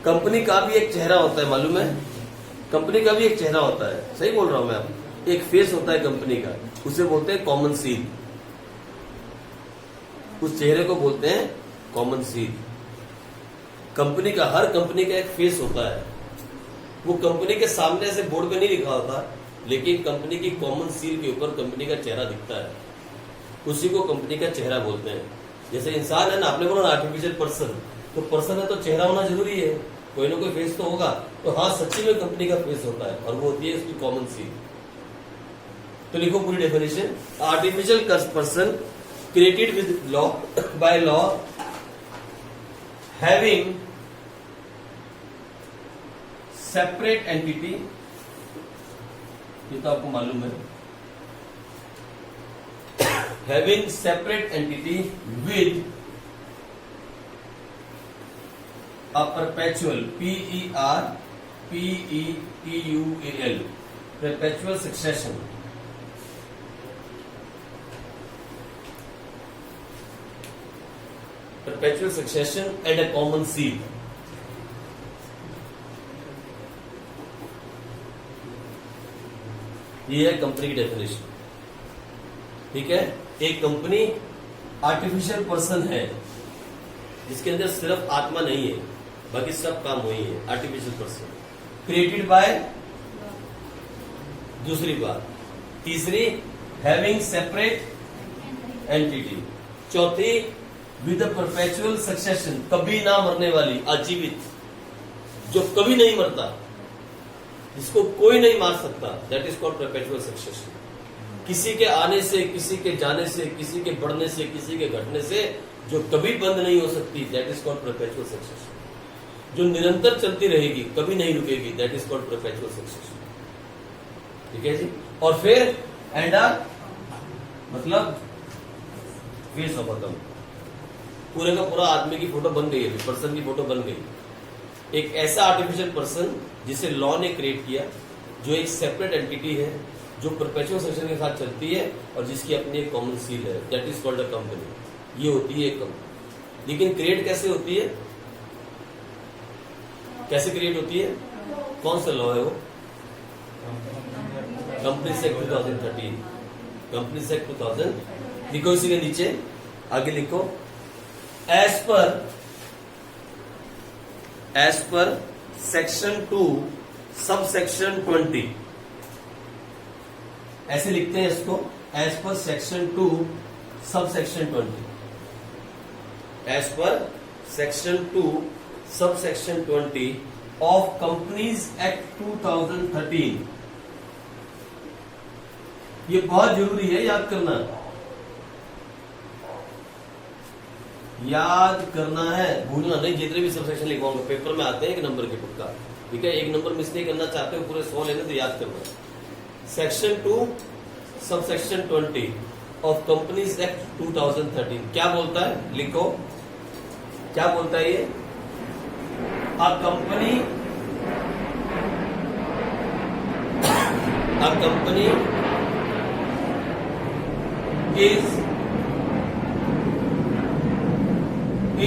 A: कंपनी का भी एक चेहरा होता है, मालूम है, कंपनी का भी एक चेहरा होता है। सही बोल रहा हूं मैं आपको, एक फेस होता है कंपनी का, उसे बोलते हैं कॉमन सील। उस चेहरे को बोलते हैं कॉमन सील। कंपनी का, हर कंपनी का एक फेस होता है, वो कंपनी के सामने से बोर्ड पे नहीं लिखा होता, लेकिन कंपनी की कॉमन सील के ऊपर कंपनी का चेहरा दिखता है, उसी को कंपनी का चेहरा बोलते हैं। जैसे इंसान है ना, आपने बोला आर्टिफिशियल पर्सन, तो पर्सन है तो चेहरा होना जरूरी है, कोई ना कोई फेस तो होगा। तो हाँ सच्ची में कंपनी का फेस होता है, और वो होती है इसकी कॉमन सील। तो लिखो पूरी definition, artificial person created with law, by law, having separate entity, ये तो आपको मालूम है, having separate entity with a perpetual PERPETUAL perpetual succession, perpetual succession and a common seal। ये है कंपनी की डेफिनेशन। ठीक है, एक कंपनी आर्टिफिशियल पर्सन है जिसके अंदर सिर्फ आत्मा नहीं है, बाकी सब काम वही है, आर्टिफिशियल पर्सन क्रिएटेड बाय, दूसरी बात, तीसरी हैविंग सेपरेट एंटिटी, चौथी विद परपेचुअल सक्सेशन, कभी ना मरने वाली, आजीवित, जो कभी नहीं मरता, जिसको कोई नहीं मार सकता, that is called perpetual succession. किसी के आने से, किसी के जाने से, किसी के बढ़ने से, किसी के घटने से जो कभी बंद नहीं हो सकती, that is called perpetual succession. जो निरंतर चलती रहेगी, कभी नहीं रुकेगी, that is called perpetual succession. ठीक है जी, और फिर एंड मतलब फेस ऑफ अ कंपनी, पूरे का पूरा आदमी की फोटो बन गई है, पर्सन की फोटो बन गई। एक ऐसा आर्टिफिशियल पर्सन जिसे लॉ ने क्रिएट किया, जो एक सेपरेट एंटिटी है, जो परपेचुअल सक्सेशन के साथ चलती है और जिसकी अपनी एक कॉमन सील है, that is called a company. ये होती है एक कंपनी। लेकिन क्रिएट कैसे होती है, कैसे क्रिएट होती है, कौन सा लॉ है वो, कंपनी एक्ट 2013। कंपनीज एक्ट 2000 लिखो, इसी के नीचे आगे लिखो as per section 2 sub section 20, ऐसे लिखते हैं इसको, as per section 2 sub section 20, as per section 2 sub section 20 of companies act 2013। ये बहुत जरूरी है, याद करना है, भूलना नहीं। जितने भी सब सेक्शन लिखवाऊंगा पेपर में आते हैं 1 नंबर के पक्का, ठीक है। 1 नंबर मिस नहीं करना चाहते हो, पूरे 100 लेने तो याद करना। Section 2 sub section 20 of companies act 2013 क्या बोलता है, लिखो क्या बोलता है ये। A company is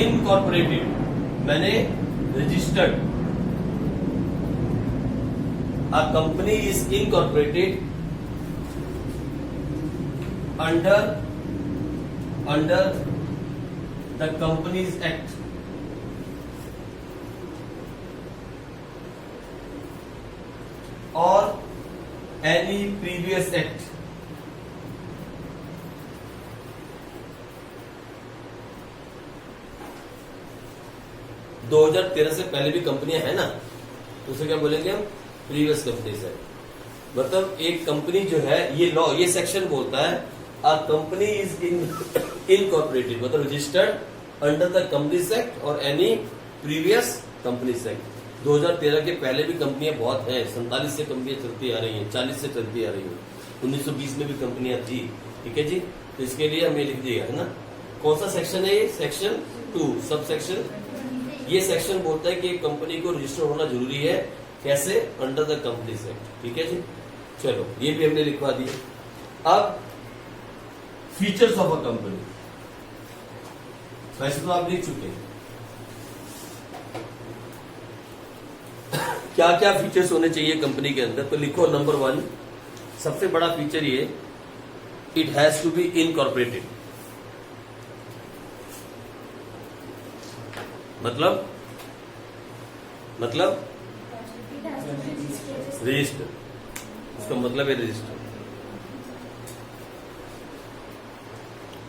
A: incorporated, मैंने registered, a company is incorporated under the Companies Act or any previous act, दो 2013 से पहले भी कंपनियां हैं ना, तो उसे क्या बोलेंगे हम, प्रीवियस कंपनीज है। मतलब एक कंपनी जो है, ये लॉ, ये सेक्शन बोलता है अ कंपनी इज इनकॉर्पोरेटेड, मतलब registered under the companies act और एनी प्रीवियस कंपनीज एक्ट। 2013 के पहले भी कंपनियां बहुत हैं, 47 से कंपनियां चलती आ रही हैं, 40 से चलती आ रही हैं, 1920 में भी कंपनियां थी, ठीक है जी। तो इसके लिए हमें लिख दिया है ना, कौन सा सेक्शन है ये, सेक्शन 2 सब सेक्शन। ये सेक्शन बोलता है कि एक कंपनी को रजिस्टर होना जरूरी है, कैसे, अंडर द कंपनीज एक्ट, ठीक है जी। चलो ये भी हमने लिखवा दिया। अब फीचर्स ऑफ अ कंपनी, वैसे तो आप लिख चुके हैं, क्या क्या फीचर्स होने चाहिए कंपनी के अंदर, तो लिखो नंबर 1 सबसे बड़ा फीचर ये, it has to be incorporated, मतलब रजिस्टर, उसका मतलब है रजिस्टर।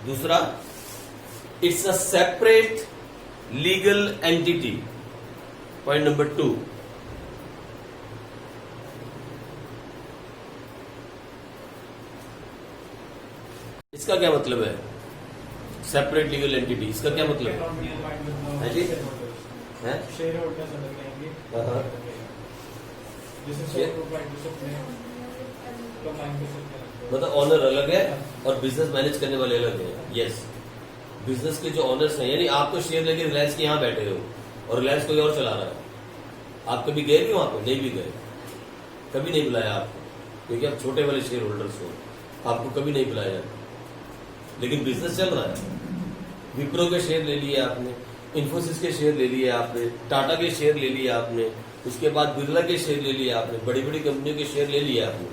A: दूसरा, it's a separate legal entity, point number 2। इसका क्या मतलब है, सेपरेट लीगल एंटिटी, इसका क्या मतलब है जी, है
B: शेयर होल्डर्स अंदर कहेंगे, जैसे
A: Share- मतलब ऑनर अलग है और बिजनेस मैनेज करने वाले अलग है। यस, बिजनेस के जो ऑनर्स हैं, यानी आप तो शेयर लेके रिलायंस के यहाँ बैठे हो और रिलायंस कोई और चला रहा है, आप कभी गए भी वहां पे, नहीं भी गए, कभी नहीं बुलाया आपको, क्योंकि आप छोटे वाले शेयर होल्डर्स हो, आपको कभी नहीं बुलाया, लेकिन बिजनेस चल रहा है। विप्रो के शेयर ले लिए आपने, इन्फोसिस के शेयर ले लिए आपने, टाटा के शेयर ले लिए आपने, उसके बाद बिरला के शेयर ले लिए आपने, बड़ी बड़ी कंपनियों के शेयर ले लिए आपने,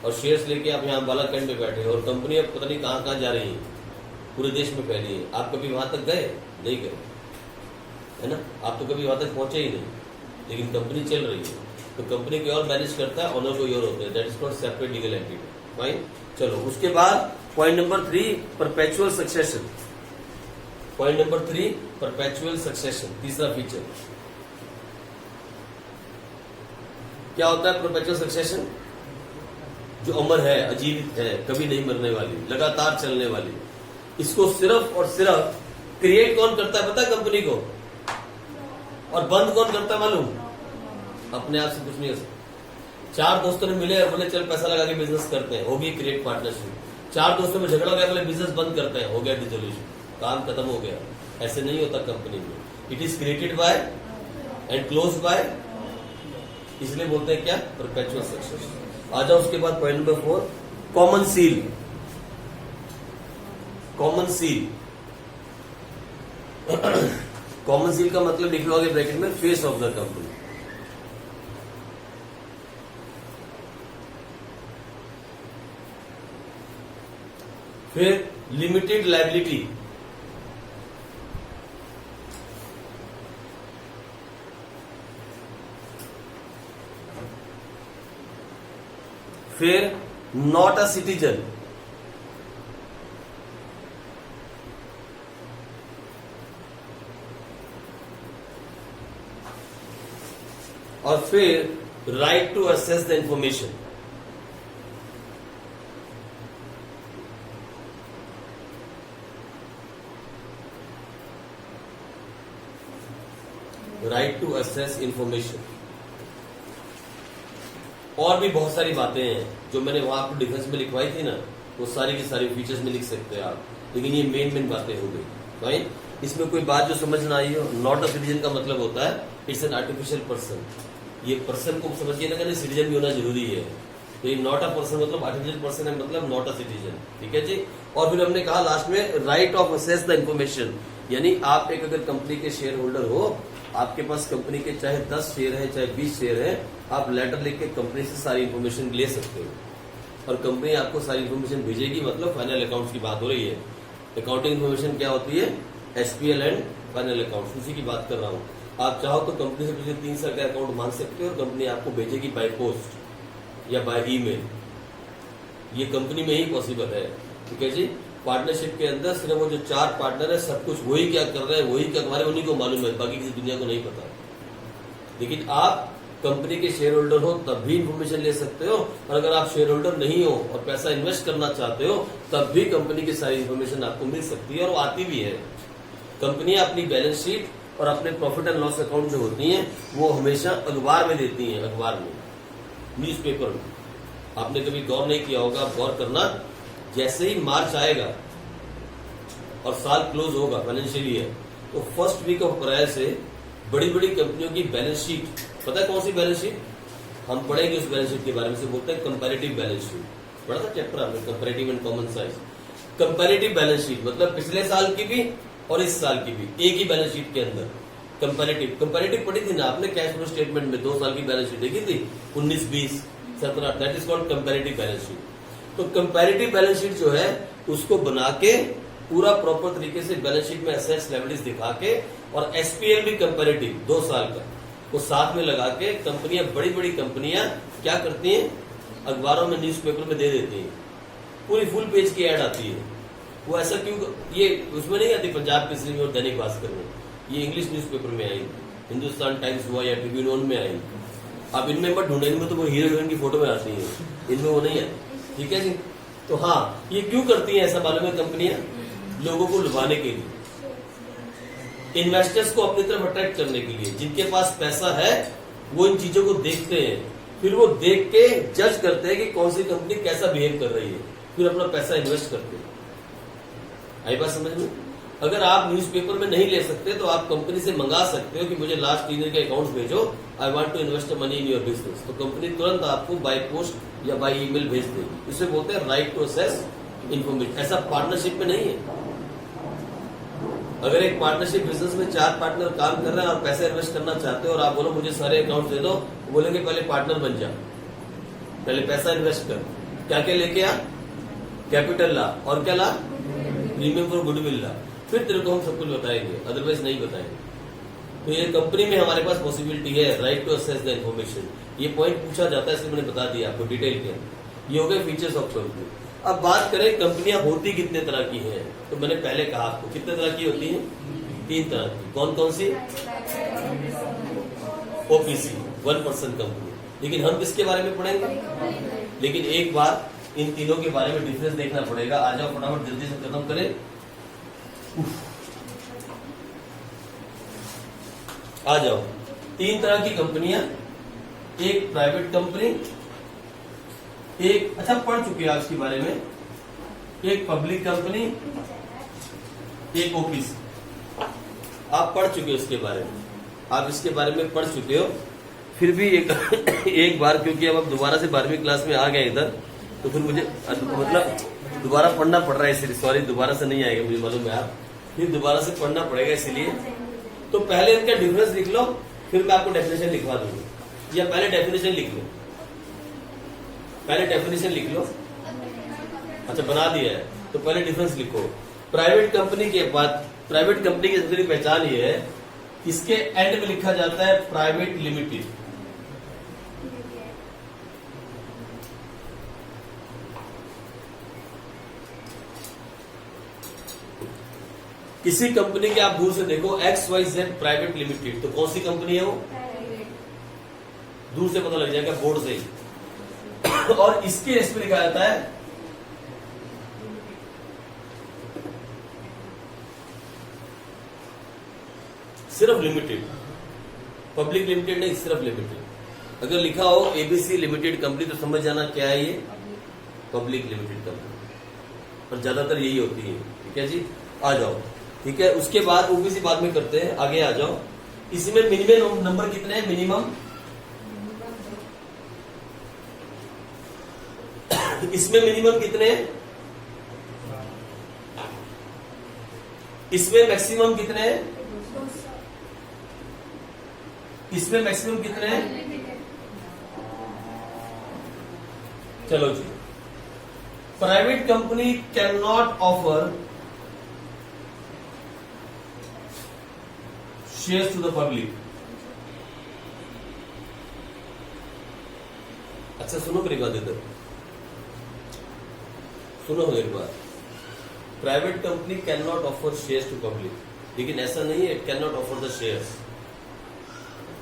A: और शेयर्स लेके आप यहाँ बालाकंड में बैठे हो, और कंपनी अब पता नहीं कहाँ कहाँ जा रही है, पूरे देश में फैली है। आप कभी वहां तक गए, नहीं गए, है ना, आप तो कभी वहां तक पहुंचे ही नहीं, लेकिन कंपनी चल रही है। तो कंपनी कोई और मैनेज करता है, ऑनर कोई और होता है, that is called separate legal entity. Fine, चलो उसके बाद point number 3, perpetual succession. Point number 3, perpetual succession, तीसरा फीचर। क्या होता है परपेचुअल सक्सेशन? जो अमर है, अजीवित है, कभी नहीं मरने वाली, लगातार चलने वाली। इसको सिर्फ और सिर्फ क्रिएट कौन करता है पता है कंपनी को, और बंद कौन करता है मालूम? अपने आप से कुछ नहीं हो सकता। 4 दोस्तों ने मिले, बोले चल पैसा लगा के बिजनेस करते हैं, होगी क्रिएट पार्टनरशिप। 4 दोस्तों में झगड़ा हो गया, बोले बिजनेस बंद करते हैं, हो गया डिसोल्यूशन, काम खत्म हो गया। ऐसे नहीं होता कंपनी में, it is created by and close by, इसलिए बोलते हैं क्या, परपेचुअल सक्सेस। आ जाओ उसके बाद point number 4, common seal. Common seal, common seal का मतलब लिख लो आगे ब्रैकेट में, फेस ऑफ द कंपनी। फिर लिमिटेड लायबिलिटी, फिर नॉट अ सिटीजन, और फिर right to access the information. Right to access information. और भी बहुत सारी बातें हैं जो मैंने वहां आपको डिफेंस में लिखवाई थी ना, वो सारी की सारी फीचर्स में लिख सकते हैं आप, लेकिन ये मेन बातें हो गई। फाइन, इसमें कोई बात जो समझ ना आई हो, नॉट अ सिटीजन का मतलब होता है इट्स एन आर्टिफिशियल पर्सन। ये पर्सन को समझिए ना, कहते सिटीजन भी होना जरूरी है। तो ये नॉट अ पर्सन मतलब आर्टिफिशियल पर्सन है, मतलब नॉट अ सिटीजन। ठीक है जी। और फिर हमने कहा लास्ट में right of assess the information, यानी आप एक अगर कंपनी के शेयर होल्डर हो, आपके पास कंपनी के चाहे 10 शेयर है चाहे 20 शेयर है, आप लेटर लिख के कंपनी से सारी इंफॉर्मेशन ले सकते हो और कंपनी आपको सारी इंफॉर्मेशन भेजेगी। मतलब फाइनल अकाउंट्स की बात हो रही है। अकाउंटिंग इंफॉर्मेशन क्या होती है? एसपीएल एंड फाइनल अकाउंट्स, उसी की बात कर रहा हूँ। आप चाहो तो कंपनी से पिछले 3 साल का अकाउंट मांग सकते हो और कंपनी आपको भेजेगी बाय पोस्ट या बाय ईमेल। ये कंपनी में ही पॉसिबल है। ठीक है जी। पार्टनरशिप के अंदर सिर्फ वो जो 4 पार्टनर है, सब कुछ वही क्या कर रहे हैं, वही क्या तुम्हारे उन्हीं को मालूम है, बाकी किसी दुनिया को नहीं पता। लेकिन आप कंपनी के शेयर होल्डर हो तब भी इंफॉर्मेशन ले सकते हो, और अगर आप शेयर होल्डर नहीं हो और पैसा इन्वेस्ट करना चाहते हो तब भी कंपनी की सारी इंफॉर्मेशन आपको मिल सकती है और वो आती भी है। कंपनियां अपनी बैलेंस शीट और अपने प्रॉफिट एंड लॉस अकाउंट जो होती हैं वो हमेशा अखबार में देती हैं, अखबार में, न्यूज़पेपर में। आपने कभी गौर नहीं किया होगा, आप गौर करना। जैसे ही मार्च आएगा और साल क्लोज होगा फाइनेंशियल ईयर, तो फर्स्ट वीक ऑफ अप्रैल से बड़ी बड़ी कंपनियों की बैलेंस शीट, पता है कौन सी बैलेंस शीट? हम पढ़ेंगे उस बैलेंस शीट के बारे में। से बोलते हैं कंपैरेटिव बैलेंस शीट। पढ़ा था चैप्टर आपने, comparative and common size. Comparative balance sheet मतलब पिछले साल की भी और इस साल की भी एक ही बैलेंस शीट के अंदर। कंपैरेटिव पढ़ी थी ना आपने कैश फ्लो स्टेटमेंट में, 2 साल की बैलेंस शीट देखी थी, 19, 20, 17, that is called comparative balance sheet. तो कंपैरेटिव बैलेंस शीट जो है उसको बना के पूरा प्रॉपर तरीके से बैलेंस शीट में एसेट्स लायबिलिटीज दिखा के, और एसपीएल भी कंपैरेटिव 2 साल का वो साथ में लगा के कंपनियां, बड़ी बड़ी कंपनियां क्या करती हैं, अखबारों में, न्यूज़पेपर में दे देती हैं। पूरी फुल पेज की ऐड आती है। वो ऐसा क्यों? ये उसमें नहीं आती पंजाब केसरी में और दैनिक भास्कर में, ये इंग्लिश न्यूज़पेपर में आई, हिंदुस्तान टाइम्स हुआ या ट्रिब्यून में आई। अब इनमें मत ढूंढे, इनमें तो वो हीरो हीरोइन की फोटो में आती है, इनमें वो नहीं आती। ठीक है जी। तो हाँ, ये क्यों करती हैं ऐसा मालूम है कंपनियां? लोगों को लुभाने के लिए, इन्वेस्टर्स को अपनी तरफ अट्रैक्ट करने के लिए। जिनके पास पैसा है वो इन चीजों को देखते हैं, फिर वो देख के जज करते हैं कि कौन सी कंपनी कैसा बिहेव कर रही है, फिर अपना पैसा इन्वेस्ट करते हैं। आई बात समझ में? अगर आप न्यूज़पेपर में नहीं ले सकते तो आप कंपनी से मंगा सकते हो कि मुझे लास्ट 3 ईयर के अकाउंट्स भेजो, I want to invest money in your business. तो कंपनी तुरंत आपको बाय पोस्ट या बाय ईमेल भेज देगी। इसे बोलते हैं राइट टू असेस इंफॉर्मेशन। ऐसा पार्टनरशिप में नहीं है। अगर एक पार्टनरशिप बिजनेस में 4 पार्टनर काम कर रहे हैं और पैसे इन्वेस्ट करना चाहते हो और आप बोलो मुझे सारे अकाउंट दे दो, बोलेंगे पहले पार्टनर बन जा, पहले पैसा इन्वेस्ट कर। क्या क्या लेके आ? कैपिटल ला, और क्या ला? प्रीमियम फॉर गुडविल ला, फिर तेरे को हम सब कुछ बताएंगे, अदरवाइज नहीं बताएंगे। तो ये कंपनी में हमारे पास पॉसिबिलिटी है right to access the information. ये पॉइंट पूछा जाता है, इसलिए मैंने बता दिया आपको डिटेल के अंदर। ये हो गए फीचर्स ऑफ कंपनी। अब बात करें कंपनियां होती कितने तरह की हैं, तो मैंने पहले कहा आपको कितने तरह की होती हैं? 3 तरह की। कौन कौन सी? OPC, 1 person company. लेकिन हम किसके बारे में पढ़ेंगे? लेकिन एक बार इन तीनों के बारे में डिफरेंस देखना पड़ेगा। आ जाओ फटाफट जल्दी से खत्म करें। आ जाओ। 3 तरह की कंपनियां, एक प्राइवेट कंपनी, एक, अच्छा पढ़ चुके हैं आज के बारे में, एक पब्लिक कंपनी, एक ओपीसी। आप पढ़ चुके हो इसके बारे में, आप इसके बारे में पढ़ चुके हो। फिर भी एक बार, क्योंकि अब दोबारा से 12वीं क्लास में आ गए इधर, तो फिर मुझे मतलब दोबारा पढ़ना पड़ रहा है, इसलिए सॉरी, दोबारा से नहीं आएगा मुझे मालूम है, आप फिर दोबारा से पढ़ना पड़ेगा इसीलिए। तो पहले इनका डिफरेंस लिख लो, फिर मैं आपको डेफिनेशन लिखवा दूंगा, या पहले डेफिनेशन लिख लो, पहले डेफिनेशन लिख लो। अच्छा बना दिया है, तो पहले डिफरेंस लिखो। प्राइवेट कंपनी के बाद, प्राइवेट कंपनी की सबसे बड़ी पहचान ये है, इसके एंड में लिखा जाता है प्राइवेट लिमिटेड। किसी कंपनी के आप दूर से देखो XYZ प्राइवेट लिमिटेड, तो कौन सी कंपनी है वो? दूर से पता लग जाएगा, बोर्ड से ही। और इसके एस पे लिखा जाता है सिर्फ लिमिटेड, पब्लिक लिमिटेड नहीं, सिर्फ लिमिटेड। अगर लिखा हो ABC लिमिटेड कंपनी तो समझ जाना क्या है ये, पब्लिक लिमिटेड कंपनी। पर ज्यादातर यही होती है। ठीक है जी, आ जाओ। ठीक है, उसके बाद OBC बाद में करते हैं, आगे आ जाओ। इसमें मिनिमम नंबर कितने हैं? मिनिमम इसमें मिनिमम कितने हैं? इसमें मैक्सिमम कितने हैं? इसमें मैक्सिमम कितने हैं? चलो जी। Private company can not offer shares to the public. अच्छा सुनो मेरी बात, इधर सुनो मेरी बात। Private company can not offer shares to public, लेकिन ऐसा नहीं है can not offer the shares.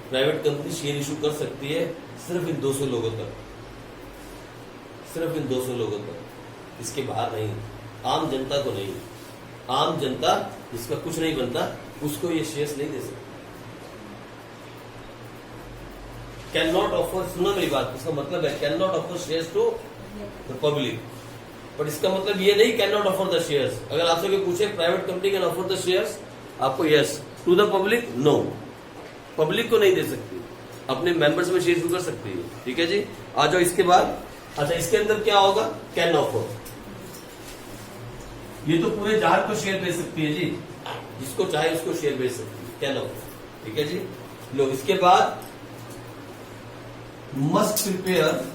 A: Private company share issue कर सकती है सिर्फ इन 200 लोगों तक, सिर्फ इन 200 लोगों तक, इसके बाहर नहीं। आम जनता को नहीं। आम जनता जिसका कुछ नहीं बनता उसको ये शेयर्स नहीं दे सकते। कैन नॉट ऑफर, सुना मेरी बात, इसका मतलब है can not offer shares to the public, but इसका मतलब ये नहीं can not offer the shares. अगर आपसे कोई पूछे private company can offer the shares, आपको yes, to the public no, public को नहीं दे सकती, अपने मेंबर्स में शेयर कर सकती है। ठीक है जी, आ जाओ इसके बाद। अच्छा इसके अंदर क्या होगा? कैन ऑफर, ये तो पूरे जहाज को शेयर भेज सकती है जी, जिसको चाहे उसको शेयर भेज सकती है, कैन ऑफर। ठीक है जी, लो इसके बाद must prepare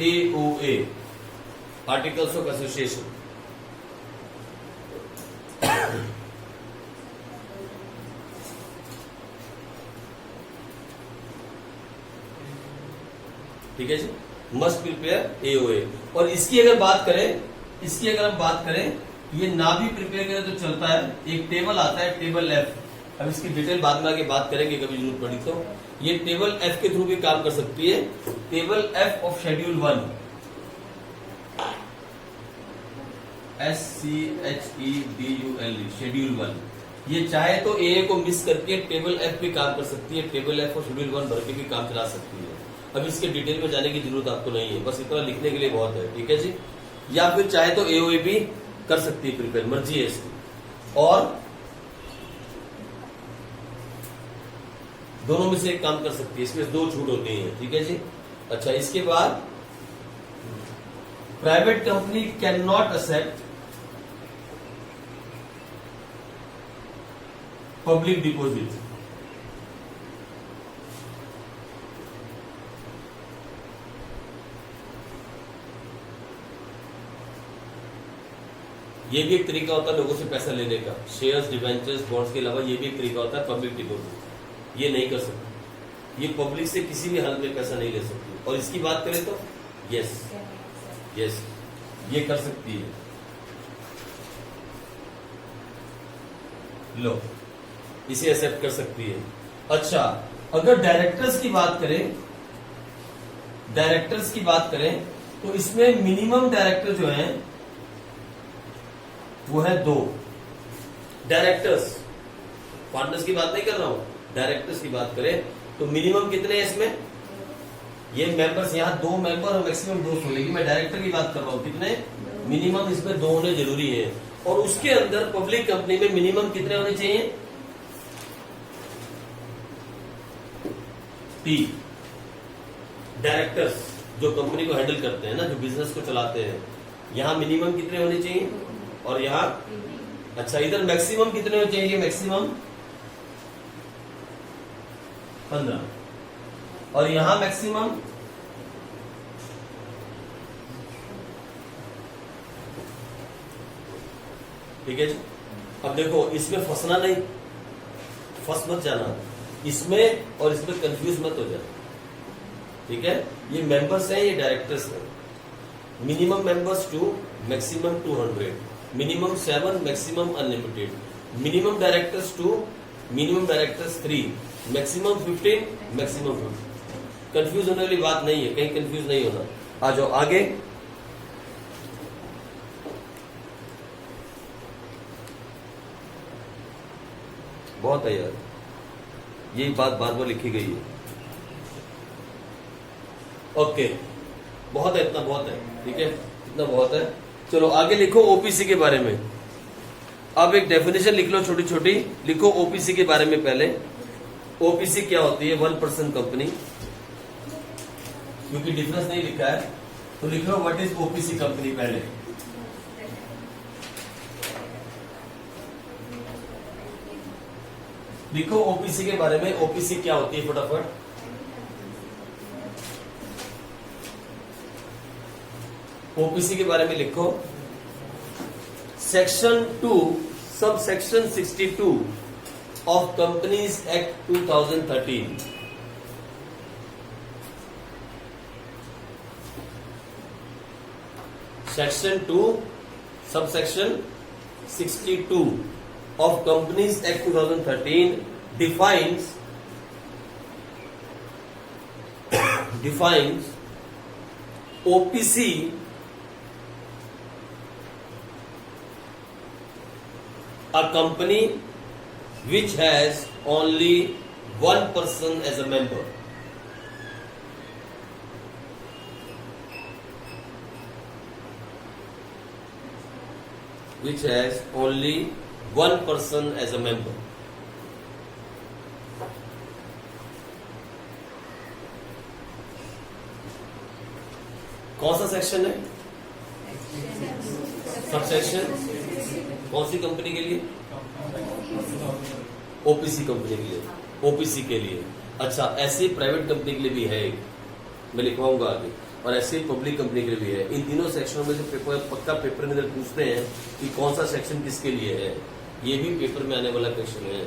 A: AOA, articles of association. ठीक है जी, मस्ट प्रिपेयर AOA। और इसकी अगर बात करें, इसकी अगर हम बात करें, ये ना भी प्रिपेयर करें तो चलता है। एक टेबल आता है, टेबल F। अब इसकी डिटेल बाद में आगे बात करेंगे, कभी जरूरत पड़ी तो। ये टेबल F के थ्रू भी काम कर सकती है। Table F of schedule 1, SCHEDULE, schedule 1। ये चाहे तो AA को मिस करके टेबल F भी काम कर सकती है, टेबल F और शेड्यूल 1 भर के भी काम चला सकती है। अब इसके डिटेल में जाने की जरूरत आपको नहीं है, बस इतना लिखने के लिए बहुत है। ठीक है जी, या फिर चाहे तो AOA भी कर सकती है प्रिपेयर, मर्जी है इसकी। और दोनों में से एक काम कर सकती है, इसमें 2 छूट होती है। ठीक है जी, अच्छा इसके बाद private company can not accept public deposit. ये भी एक तरीका होता है लोगों से पैसा लेने का, शेयर्स, डिवेंचर्स, बॉन्ड्स के अलावा ये भी एक तरीका होता है पब्लिक डिपॉजिट। ये नहीं कर सकती, ये पब्लिक से किसी भी हाल में पैसा नहीं ले सकती। और इसकी बात करें तो यस, यस ये कर सकती है। लो इसे एक्सेप्ट कर सकती है। अच्छा अगर डायरेक्टर्स की बात करें, डायरेक्टर्स की बात करें तो इसमें मिनिमम डायरेक्टर जो है वो है 2 डायरेक्टर्स। पार्टनर्स की बात नहीं कर रहा हूं, डायरेक्टर्स की बात करें तो मिनिमम कितने हैं इसमें? ये मेंबर्स यहाँ 2 मेंबर और मैक्सिमम 200, लेकिन मैं डायरेक्टर की बात कर रहा हूं। कितने? मिनिमम इसमें 2 होने जरूरी है। और उसके अंदर पब्लिक कंपनी में मिनिमम कितने होने चाहिए? 3 डायरेक्टर्स जो कंपनी को हैंडल करते हैं ना, जो बिजनेस को चलाते हैं। यहां मिनिमम कितने होने चाहिए? और यहां अच्छा इधर मैक्सिमम कितने होने चाहिए? मैक्सिमम 15 और यहां मैक्सिमम ठीक है जी। अब देखो इसमें फंसना नहीं, फंस मत जाना इसमें और इसमें कंफ्यूज मत हो जाना, ठीक है। ये मेंबर्स हैं, ये डायरेक्टर्स हैं। Minimum members 2, maximum 200, minimum 7, maximum unlimited, minimum directors 2, minimum directors 3, maximum 15, maximum 50। Confuse होने वाली बात नहीं है, कहीं कंफ्यूज नहीं होना। आ जाओ आगे। बहुत है यार, यही बात बार बार लिखी गई है। ओके, बहुत है, इतना बहुत है, ठीक है, इतना बहुत है। चलो आगे लिखो ओपीसी के बारे में। अब एक डेफिनेशन लिख लो, छोटी छोटी लिखो ओपीसी के बारे में। पहले ओपीसी क्या होती है? 1% कंपनी, क्योंकि डिफरेंस नहीं लिखा है तो लिख लो व्हाट इज ओपीसी कंपनी पहले। लिखो ओपीसी के बारे में, ओपीसी क्या होती है फटाफट। ओपीसी के बारे में लिखो। Section 2 sub section 62 of companies act 2013। Section 2 sub section 62 of Companies Act 2013 defines OPC a company which has only one person as a member. Which has only one person as a member. कौन सा section है? Sub section कौन सी company के लिए? OPC company के लिए, OPC के लिए। अच्छा, ऐसी प्राइवेट कंपनी के लिए भी है, मैं लिखवाऊंगा आगे, और ऐसे पब्लिक कंपनी के लिए भी है। इन तीनों सेक्शनों में से पेपर पक्का पेपर में जब पूछते हैं कि कौन सा सेक्शन किसके लिए है, ये भी पेपर में आने वाला क्वेश्चन है,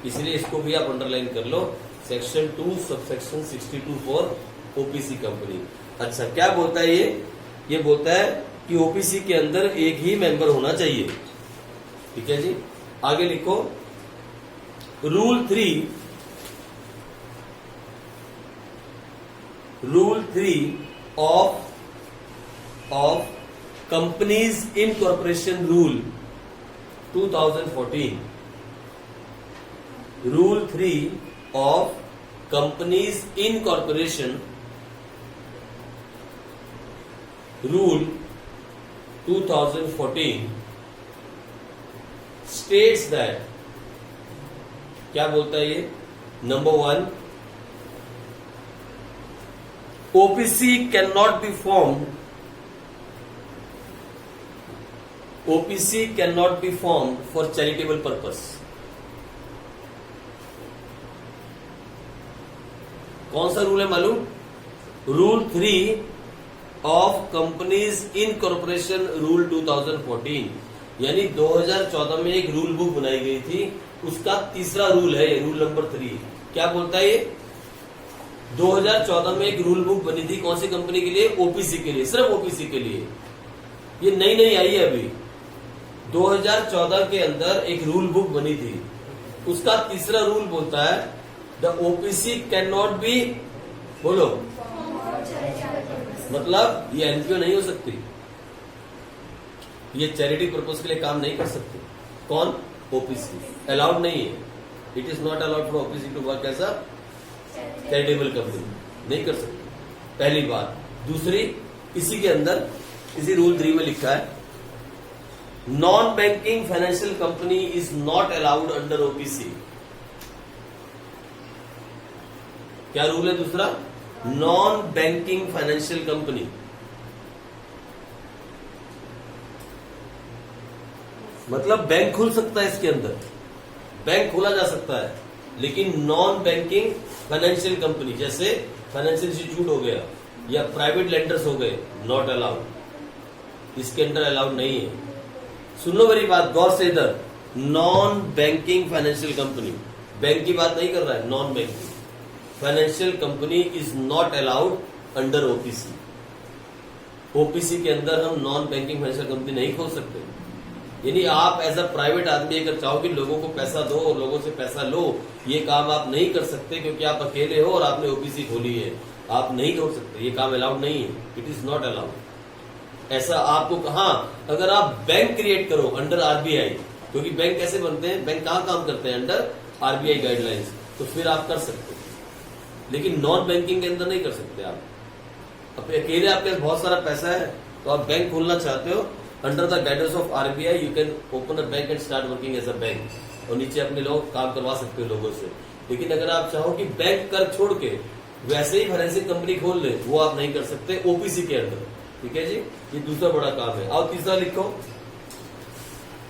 A: इसलिए इसको भी आप अंडरलाइन कर लो। Section 2 sub section 62 for OPC company. अच्छा, क्या बोलता है ये बोलता है कि ओपीसी के अंदर एक ही मेंबर होना चाहिए, ठीक है जी। आगे लिखो rule 3 of Companies Incorporation Rule 2014. Rule 3 of Companies Incorporation Rule 2014 states that, क्या बोलता है ये? Number 1, OPC cannot be formed. OPC cannot be formed for charitable purpose. कौन सा रूल है मालूम? Rule 3 of companies incorporation rule 2014, यानी 2014 में एक रूल बुक बनाई गई थी, उसका तीसरा रूल है ये, रूल नंबर 3। क्या बोलता है ये? 2014 में एक रूल बुक बनी थी, कौन सी कंपनी के लिए? ओपीसी के लिए, सिर्फ ओपीसी के लिए। ये नई आई है अभी। 2014 के अंदर एक रूल बुक बनी थी, उसका तीसरा रूल बोलता है the OPC can not be, बोलो, मतलब ये एनपीओ नहीं हो सकती, ये चैरिटी पर्पज के लिए काम नहीं कर सकती। कौन? ओपीसी। अलाउड नहीं है, it is not allowed for OPC to work as a charitable company, नहीं कर सकती, पहली बात। दूसरी, इसी के अंदर इसी रूल 3 में लिखा है non banking financial company is not allowed under OPC. क्या रूल है दूसरा? नॉन बैंकिंग फाइनेंशियल कंपनी, मतलब बैंक खुल सकता है इसके अंदर, बैंक खोला जा सकता है, लेकिन नॉन बैंकिंग फाइनेंशियल कंपनी जैसे फाइनेंशियल इंस्टीट्यूट हो गया या प्राइवेट लेंडर्स हो गए, नॉट अलाउड, इसके अंदर अलाउड नहीं है। सुन लो मेरी बात गौर से इधर, non banking financial company, bank की बात नहीं कर रहा है, non banking financial company is not allowed under OPC. OPC के अंदर हम नॉन बैंकिंग फाइनेंशियल कंपनी नहीं खोल सकते। यानी आप एज अ प्राइवेट आदमी अगर चाहो कि लोगों को पैसा दो और लोगों से पैसा लो, ये काम आप नहीं कर सकते क्योंकि आप अकेले हो और आपने ओपीसी खोली है। आप नहीं कर सकते, ये काम अलाउड नहीं है, इट इज नॉट अलाउड। ऐसा आपको कहा, अगर आप बैंक क्रिएट करो अंडर आरबीआई, क्योंकि बैंक कैसे बनते हैं, बैंक कहाँ काम करते हैं, अंडर आरबीआई गाइडलाइंस, तो फिर आप कर सकते हैं। लेकिन नॉन बैंकिंग के अंदर नहीं कर सकते आप। अब अकेले आपके पास बहुत सारा पैसा है तो आप बैंक खोलना चाहते हो, under the guidance of RBI you can open a bank and start working as a bank, और नीचे अपने लोग काम करवा सकते हो लोगों से। लेकिन अगर आप चाहो कि बैंक कर छोड़ के वैसे ही फाइनेंसिंग कंपनी खोल ले, वो आप नहीं कर सकते ओपीसी के अंदर। ठीक है जी, ये दूसरा बड़ा काम है। और तीसरा लिखो,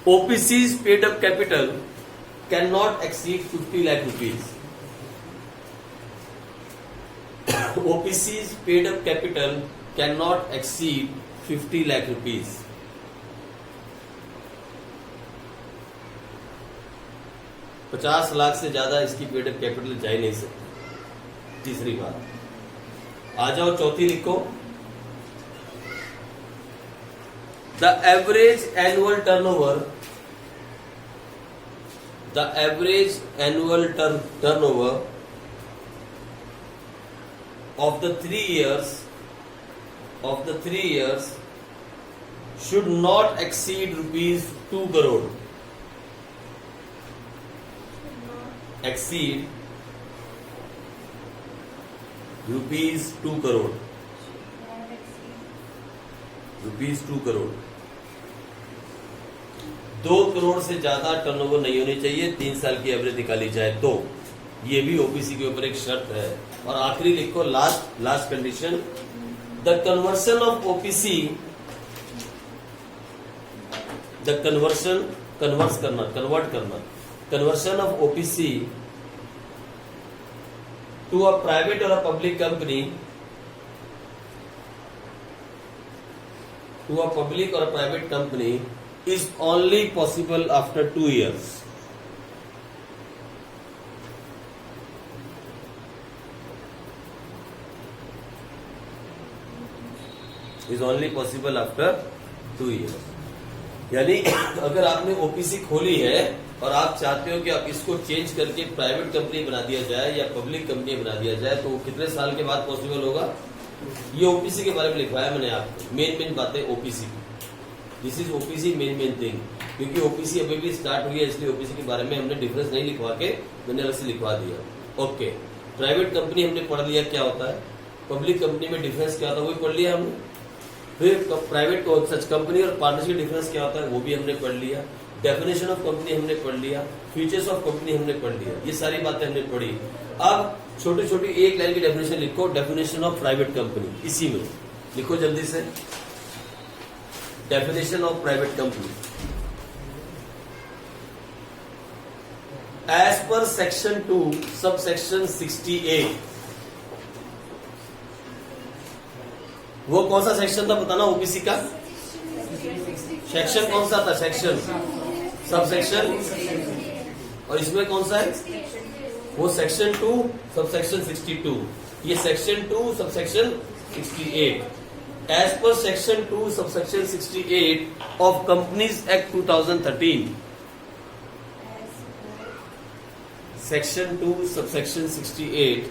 A: OPCs paid up capital can not exceed 50 lakh rupees. OPC's paid up capital cannot exceed 50 lakh rupees. $50 lakh से ज्यादा इसकी पेड अप कैपिटल जा ही नहीं सकती। तीसरी बात, आ जाओ चौथी लिखो, the average annual turnover of the 3 years should not exceed rupees 2 crore. Exceed rupees 2 crore. rupees 2 crore. 2 crore से ज्यादा टर्नओवर नहीं होनी चाहिए, 3 साल की एवरेज निकाली जाए तो। ये भी ओपीसी के ऊपर एक शर्त है। और आखिरी लिखो, लास्ट कंडीशन, द कन्वर्ट करना conversion of OPC to a private और a public company, to a public or a private company is only possible after 2 years. Is only possible after 2 years. यानी अगर आपने ओपीसी खोली है और आप चाहते हो कि आप इसको चेंज करके प्राइवेट कंपनी बना दिया जाए या पब्लिक कंपनी बना दिया जाए, तो वो कितने साल के बाद पॉसिबल होगा? ये ओपीसी के बारे में लिखवाया मैंने आपको, मेन बातें ओपीसी की। This is OPC main thing, क्योंकि ओपीसी अभी भी स्टार्ट हुई है, इसलिए ओपीसी के बारे में हमने डिफरेंस नहीं लिखवा के मैंने अलग से लिखवा दिया। ओके, प्राइवेट कंपनी हमने पढ़ लिया क्या होता है, पब्लिक कंपनी में डिफरेंस क्या होता है वो भी पढ़ लिया हमने। फिर प्राइवेट सच कंपनी और पार्टनरशिप डिफरेंस क्या होता है वो भी हमने पढ़ लिया। डेफिनेशन ऑफ कंपनी हमने पढ़ लिया, फीचर्स ऑफ कंपनी हमने पढ़ लिया, ये सारी बातें हमने पढ़ी। अब छोटी छोटी एक लाइन की डेफिनेशन लिखो, डेफिनेशन ऑफ प्राइवेट कंपनी, इसी में लिखो जल्दी से, definition of private company. As per section 2 sub section 68, वो कौन सा सेक्शन था बताना ओबीसी का? सेक्शन कौन सा था? सेक्शन सब सेक्शन, और इसमें कौन सा है? वो सेक्शन 2 सब सेक्शन 62, ये section 2 sub section 68। As per section 2 sub section 68 of companies act 2013, section 2 sub section 68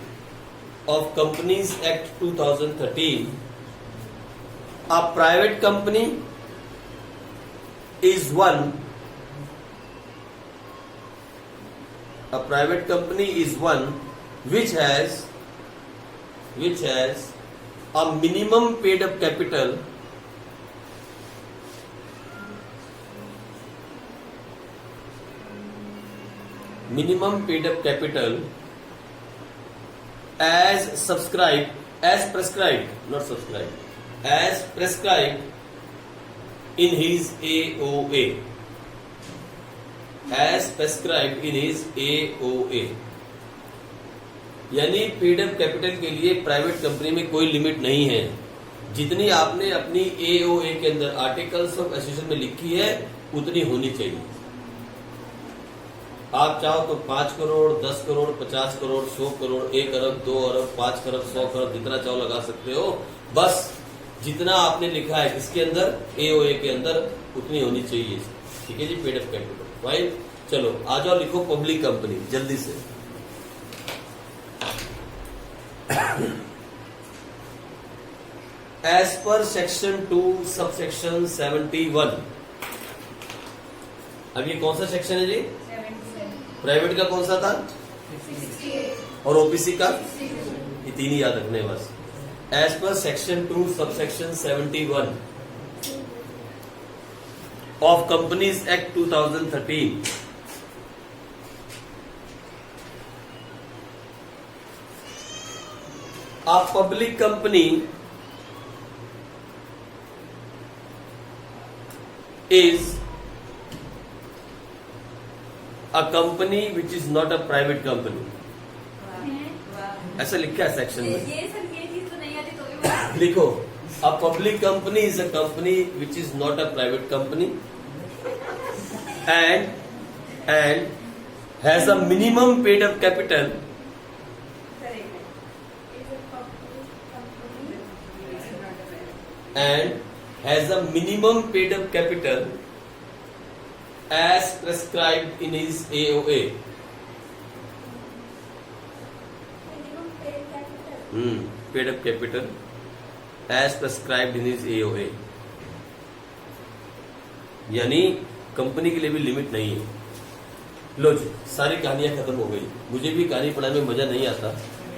A: of companies act 2013, a private company is one which has a minimum paid up capital as prescribed in his AOA, यानी paid up capital के लिए private company में कोई limit नहीं है। जितनी आपने अपनी AOA के अंदर आर्टिकल्स ऑफ एसोसिएशन में लिखी है उतनी होनी चाहिए। आप चाहो तो 5 करोड़, 10 करोड़, 50 करोड़, 100 करोड़, 1 अरब, 2 अरब, 5 करोड़, 100 करोड़, जितना चाहो लगा सकते हो। बस जितना आपने लिखा है किसके अंदर, AOA के अंदर, उतनी होनी चाहिए। ठीक है जी, पेड अप कैपिटल। फाइन, चलो आ जाओ, लिखो पब्लिक कंपनी जल्दी से। As per section 2 subsection 71। अब ये कौन सा सेक्शन है जी? प्राइवेट का कौन सा था?
C: 68
A: और ओबीसी का? ये तीन ही याद रखने हैं बस। As per section 2 subsection 71 of companies act 2013 a public company is a company which is not a private company। ऐसा लिखा है सेक्शन में,
C: ये सब ये चीज तो नहीं आती तो भी बता।
A: लिखो a public company is a company which is not a private company and has a minimum paid up capital and has a minimum paid up capital as prescribed in his AOA। paid up capital as prescribed in his AOA। यानी company के लिए भी limit नहीं है। लो जी, सारी कहानियां खत्म हो गई। मुझे भी कहानी पढ़ाने में मजा नहीं आता,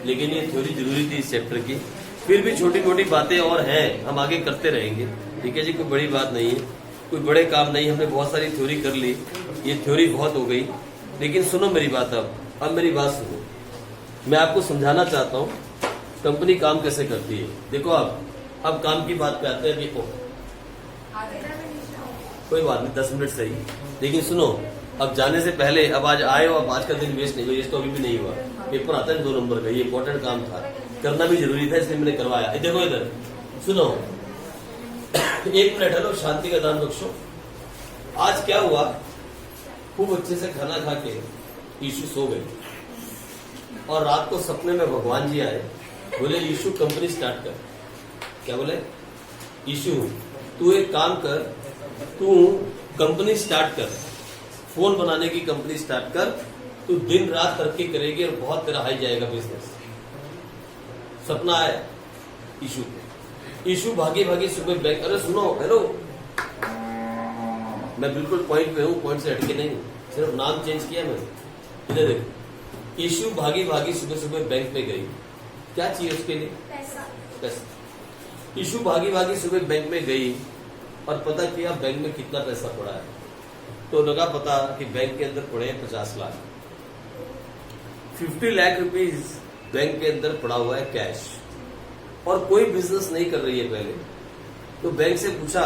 A: लेकिन ये थ्योरी जरूरी थी इस चैप्टर की। फिर भी छोटी मोटी बातें और हैं, हम आगे करते रहेंगे। ठीक है जी, कोई बड़ी बात नहीं है, कोई बड़े काम नहीं। हमने बहुत सारी थ्योरी कर ली, ये थ्योरी बहुत हो गई। लेकिन सुनो मेरी बात, अब मेरी बात सुनो। मैं आपको समझाना चाहता हूँ कंपनी काम कैसे करती है। देखो अब काम की बात पे आते हैं। देखो कोई बात नहीं, 10 मिनट सही, लेकिन सुनो, अब जाने से पहले, अब आज आए हो, अब आज का दिन वेस्ट नहीं हुआ। वेस्ट तो अभी भी नहीं हुआ, पेपर आता है 2 नंबर का, ये इंपॉर्टेंट काम था, करना भी जरूरी था, इसलिए मैंने करवाया। देखो इधर सुनो, 1 मिनट, हेलो, शांति का दान बख्शो। आज क्या हुआ, खूब अच्छे से खाना खा के यीशु सो गए और रात को सपने में भगवान जी आए, बोले यीशु कंपनी स्टार्ट कर। क्या बोले? यीशु तू एक काम कर, तू कंपनी स्टार्ट कर, फोन बनाने की कंपनी स्टार्ट कर, तू दिन रात तरक्की करेगी और बहुत तेरा हाई जाएगा बिजनेस। सपना आया यीशु को। यीशु भागे भागे सुबह बैंक, अरे सुनो, हेलो, मैं बिल्कुल पॉइंट पे हूँ, पॉइंट से हटके नहीं, सिर्फ नाम चेंज किया मैंने। इधर देखो, यीशु भागी भागी सुबह सुबह बैंक में गई। क्या चाहिए उसके लिए? पैसा। यीशु भागी भागी सुबह बैंक में गई और पता किया बैंक में कितना पैसा पड़ा है। तो लगा पता कि बैंक के अंदर पड़े हैं 50 लाख, 50 लाख रुपीज बैंक के अंदर पड़ा हुआ है कैश, और कोई बिजनेस नहीं कर रही है पहले। तो बैंक से पूछा,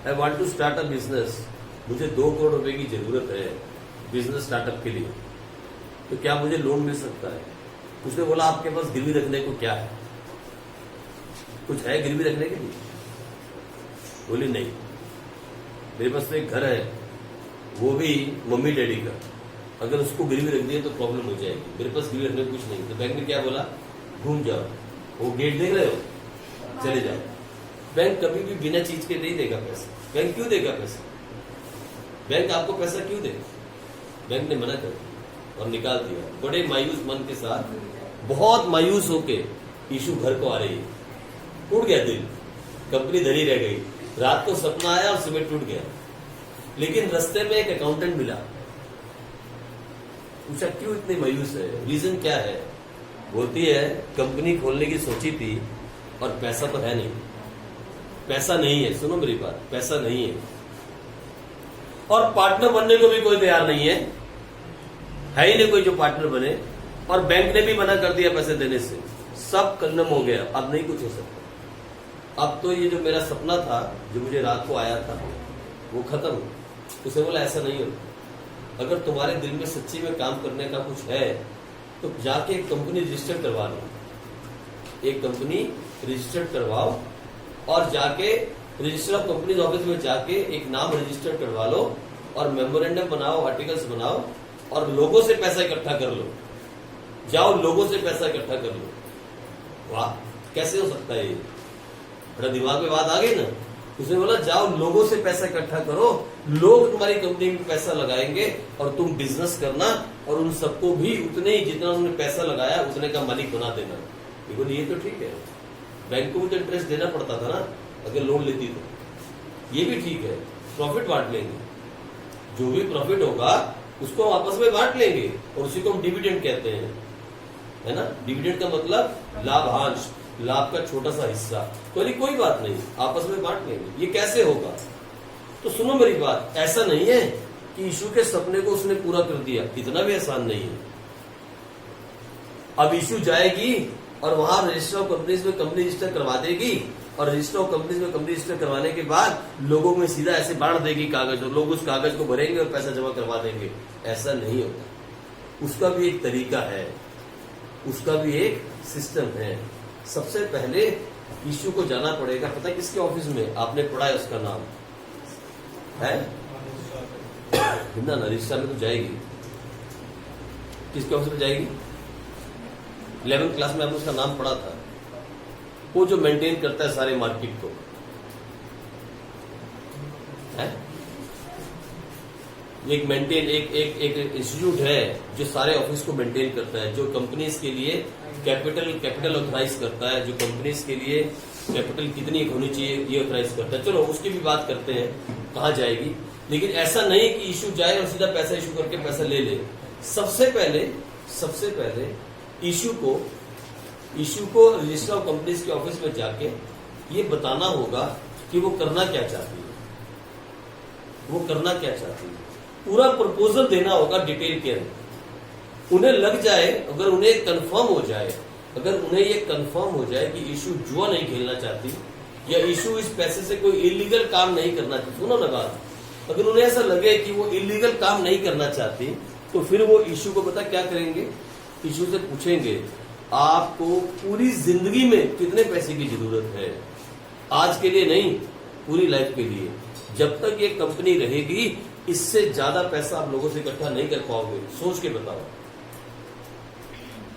A: I want to start a business, मुझे 2 करोड़ रुपए की जरूरत है बिजनेस स्टार्टअप के लिए, तो क्या मुझे लोन मिल सकता है? उसने बोला, आपके पास गिरवी रखने को क्या है, कुछ है गिरवी रखने के लिए? बोली नहीं, मेरे पास तो एक घर है, वो भी मम्मी डैडी का, अगर उसको गिरवी रख दिए तो प्रॉब्लम हो जाएगी, मेरे पास गिरवी रखने को कुछ नहीं। तो बैंक ने क्या बोला, घूम जाओ, वो गेट देख रहे हो, चले जाओ। बैंक कभी भी बिना चीज के नहीं देगा पैसा। बैंक क्यों देगा पैसा? बैंक आपको पैसा क्यों देगा? बैंक ने मना कर दिया और निकाल दिया। बड़े मायूस मन के साथ, बहुत मायूस होके यीशु घर को आ रही है। टूट गया दिल, कंपनी धरी रह गई, रात को सपना आया और सुबह टूट गया। लेकिन रास्ते में एक अकाउंटेंट मिला, पूछा क्यों इतनी मायूस है, रीजन क्या है? बोलती है कंपनी खोलने की सोची थी और पैसा तो है नहीं, पैसा नहीं है। सुनो मेरी बात, पैसा नहीं है, और पार्टनर बनने को भी कोई तैयार नहीं है ही नहीं कोई जो पार्टनर बने, और बैंक ने भी मना कर दिया पैसे देने से। सब कलम हो गया, अब नहीं कुछ हो सकता। अब तो ये जो मेरा सपना था, जो मुझे रात को आया था, वो खत्म। उसे बोला ऐसा नहीं होता, अगर तुम्हारे दिल में सच्ची में काम करने का कुछ है तो जाके एक कंपनी रजिस्टर करवा लो, एक कंपनी रजिस्टर करवाओ और जाके रजिस्टर ऑफ कंपनीज ऑफिस में जाके एक नाम रजिस्टर करवा लो और मेमोरेंडम बनाओ, आर्टिकल्स बनाओ और लोगों से पैसा इकट्ठा कर लो। जाओ लोगों से पैसा इकट्ठा कर लो। वाह, कैसे हो सकता है ये? बड़ा दिमाग में बात आ गई ना। उसने बोला जाओ लोगों से पैसा इकट्ठा करो, लोग तुम्हारी कंपनी में पैसा लगाएंगे और तुम बिजनेस करना और उन सबको भी उतने ही जितना उन्होंने पैसा लगाया उतने का मालिक बना देना। ये बोले ये तो ठीक है, बैंक को भी तो इंटरेस्ट देना पड़ता था ना अगर लोन लेती तो। ये भी ठीक है, प्रॉफिट बांट लेंगे, जो भी प्रॉफिट होगा उसको हम आपस में बांट लेंगे और उसी को हम डिविडेंड कहते हैं, है ना। डिविडेंड का मतलब लाभांश, लाभ का छोटा सा हिस्सा। तो कोई बात नहीं, आपस में बांट लेंगे। ये कैसे होगा? तो सुनो मेरी बात, ऐसा नहीं है कि ईशू के सपने को उसने पूरा कर दिया, इतना भी आसान नहीं है। अब ईशू जाएगी और वहां रजिस्टर ऑफ कंपनीज में कंपनी रजिस्टर करवा देगी और रजिस्टर ऑफ कंपनीज में कंपनी रजिस्टर करवाने के बाद लोगों में सीधा ऐसे बांट देगी कागज और लोग उस कागज को भरेंगे और पैसा जमा करवा देंगे। ऐसा नहीं होता, उसका भी एक तरीका है, उसका भी एक सिस्टम है। सबसे पहले ईशू को जाना पड़ेगा, पता है किसके ऑफिस में? आपने पढ़ा है उसका नाम है ना, रजिस्ट्रार में तो जाएगी। किसके ऑफिस में जाएगी? 11th क्लास में आपने उसका नाम पढ़ा था, वो जो मेंटेन करता है सारे मार्केट को, है? एक मेंटेन एक इंस्टीट्यूट है जो सारे ऑफिस को मेंटेन करता है, जो कंपनीज के लिए कैपिटल ऑथराइज करता है, जो कंपनीज के लिए कैपिटल कितनी होनी चाहिए ये ऑथराइज करता है। चलो उसकी भी बात करते हैं कहाँ जाएगी, लेकिन ऐसा नहीं कि इशू जाए और सीधा पैसा इशू करके पैसा ले ले। सबसे पहले इशू को रजिस्टर ऑफ कंपनीज के ऑफिस में जाके ये बताना होगा कि वो करना क्या चाहती है, पूरा प्रपोजल देना होगा डिटेल के अंदर। उन्हें लग जाए, अगर उन्हें ये कंफर्म हो जाए कि इशू जुआ नहीं खेलना चाहती या इशू इस पैसे से कोई इलीगल काम नहीं करना चाहती, सुनो ना बात, अगर उन्हें ऐसा लगे कि वो इलीगल काम नहीं करना चाहती तो फिर वो इशू को पता क्या करेंगे? इशू से पूछेंगे आपको पूरी जिंदगी में कितने पैसे की जरूरत है? आज के लिए नहीं, पूरी लाइफ के लिए। जब तक ये कंपनी रहेगी इससे ज्यादा पैसा आप लोगों से इकट्ठा नहीं कर पाओगे, सोच के बताओ।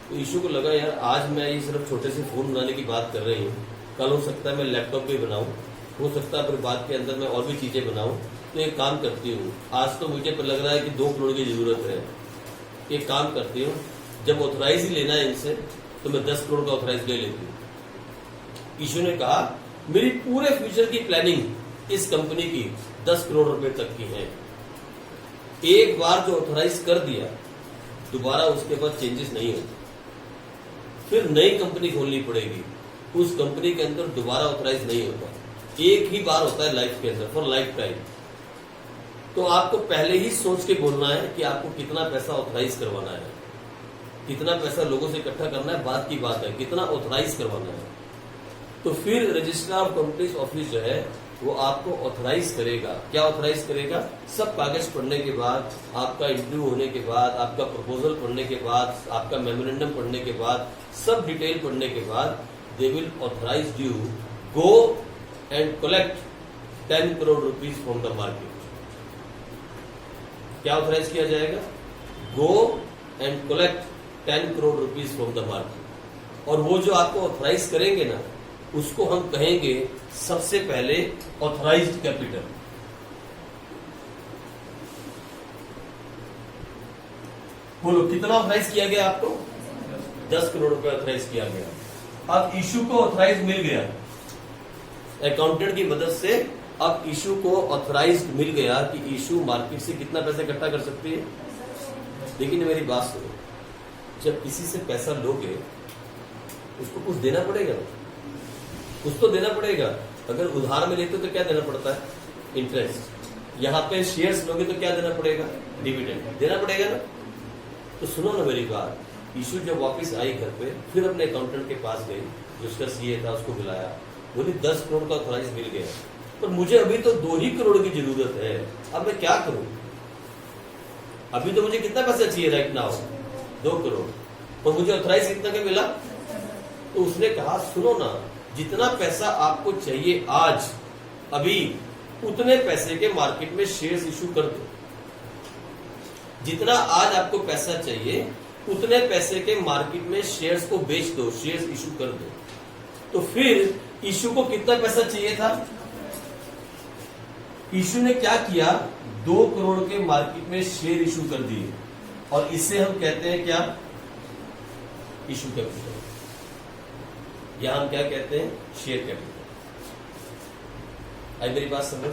A: तो इशू को लगा यार आज मैं ये सिर्फ छोटे से फोन बनाने की बात कर रही हूँ, कल हो सकता है मैं लैपटॉप पे बनाऊं, हो सकता है फिर बाद के अंदर मैं और भी चीजें बनाऊं। तो एक काम करती हूँ, आज तो मुझे लग रहा है कि 2 करोड़ की जरूरत है। एक काम करती हूँ, जब ऑथराइज ही लेना है इनसे तो मैं 10 करोड़ का ऑथराइज ले लेती हूँ। इशू ने कहा मेरी पूरे फ्यूचर की प्लानिंग इस कंपनी की 10 करोड़ रुपए तक की है। एक बार जो ऑथराइज कर दिया दोबारा उसके बाद चेंजेस नहीं होते, फिर नई कंपनी खोलनी पड़ेगी, उस कंपनी के अंदर दोबारा ऑथराइज नहीं होता, एक ही बार होता है लाइफ के अंदर, फॉर लाइफ टाइम। तो आपको पहले ही सोच के बोलना है कि आपको कितना पैसा ऑथराइज करवाना है, कितना पैसा लोगों से इकट्ठा करना है, बात की बात है, कितना ऑथराइज करवाना है। तो फिर रजिस्ट्रार ऑफ कंपनीज ऑफिस जो है वो आपको ऑथराइज करेगा। क्या ऑथराइज करेगा? सब कागज पढ़ने के बाद, आपका इंटरव्यू होने के बाद, आपका प्रपोजल पढ़ने के बाद, आपका मेमोरेंडम पढ़ने के बाद, सब डिटेल पढ़ने के बाद they will authorise you go and collect 10 crore rupees from the market. क्या ऑथराइज किया जाएगा? Go and collect 10 crore rupees from the market. और वो जो आपको ऑथराइज करेंगे ना उसको हम कहेंगे सबसे पहले ऑथराइज्ड कैपिटल। बोलो कितना ऑथराइज किया गया आपको? 10 करोड़ रुपए ऑथराइज किया गया। अब इशू को ऑथराइज मिल गया अकाउंटेंट की मदद से। अब इशू को ऑथराइज मिल गया कि इशू मार्केट से कितना पैसा इकट्ठा कर सकती है। लेकिन मेरी बात सुनो, जब किसी से पैसा लोगे उसको कुछ देना पड़ेगा, कुछ तो देना पड़ेगा। अगर उधार में लेते तो क्या देना पड़ता है? इंटरेस्ट। यहाँ पे शेयर्स लोगे तो क्या देना पड़ेगा? डिविडेंड देना पड़ेगा ना। तो सुनो ना मेरी बात, इशू जब वापस आई घर पे, फिर अपने अकाउंटेंट के पास गई, जो उसका सीए था उसको बुलाया, बोली 10 करोड़ का ऑथराइज मिल गया, पर मुझे अभी तो 2 ही करोड़ की जरूरत है, अब मैं क्या करूं? अभी तो मुझे कितना पैसा चाहिए राइट नाउ? 2 करोड़, और मुझे ऑथराइज कितना का मिला? तो उसने कहा सुनो ना, जितना पैसा आपको चाहिए आज अभी, उतने पैसे के मार्केट में शेयर्स इशू कर दो। जितना आज आपको पैसा चाहिए उतने पैसे के मार्केट में शेयर्स को बेच दो, शेयर्स इशू कर दो। तो फिर इशू को कितना पैसा चाहिए था? इशू ने क्या किया? 2 करोड़ के मार्केट में शेयर इशू कर दिए और इसे हम कहते हैं क्या? Issue capital. या हम क्या कहते हैं? Share capital. आई मेरी बात समझ?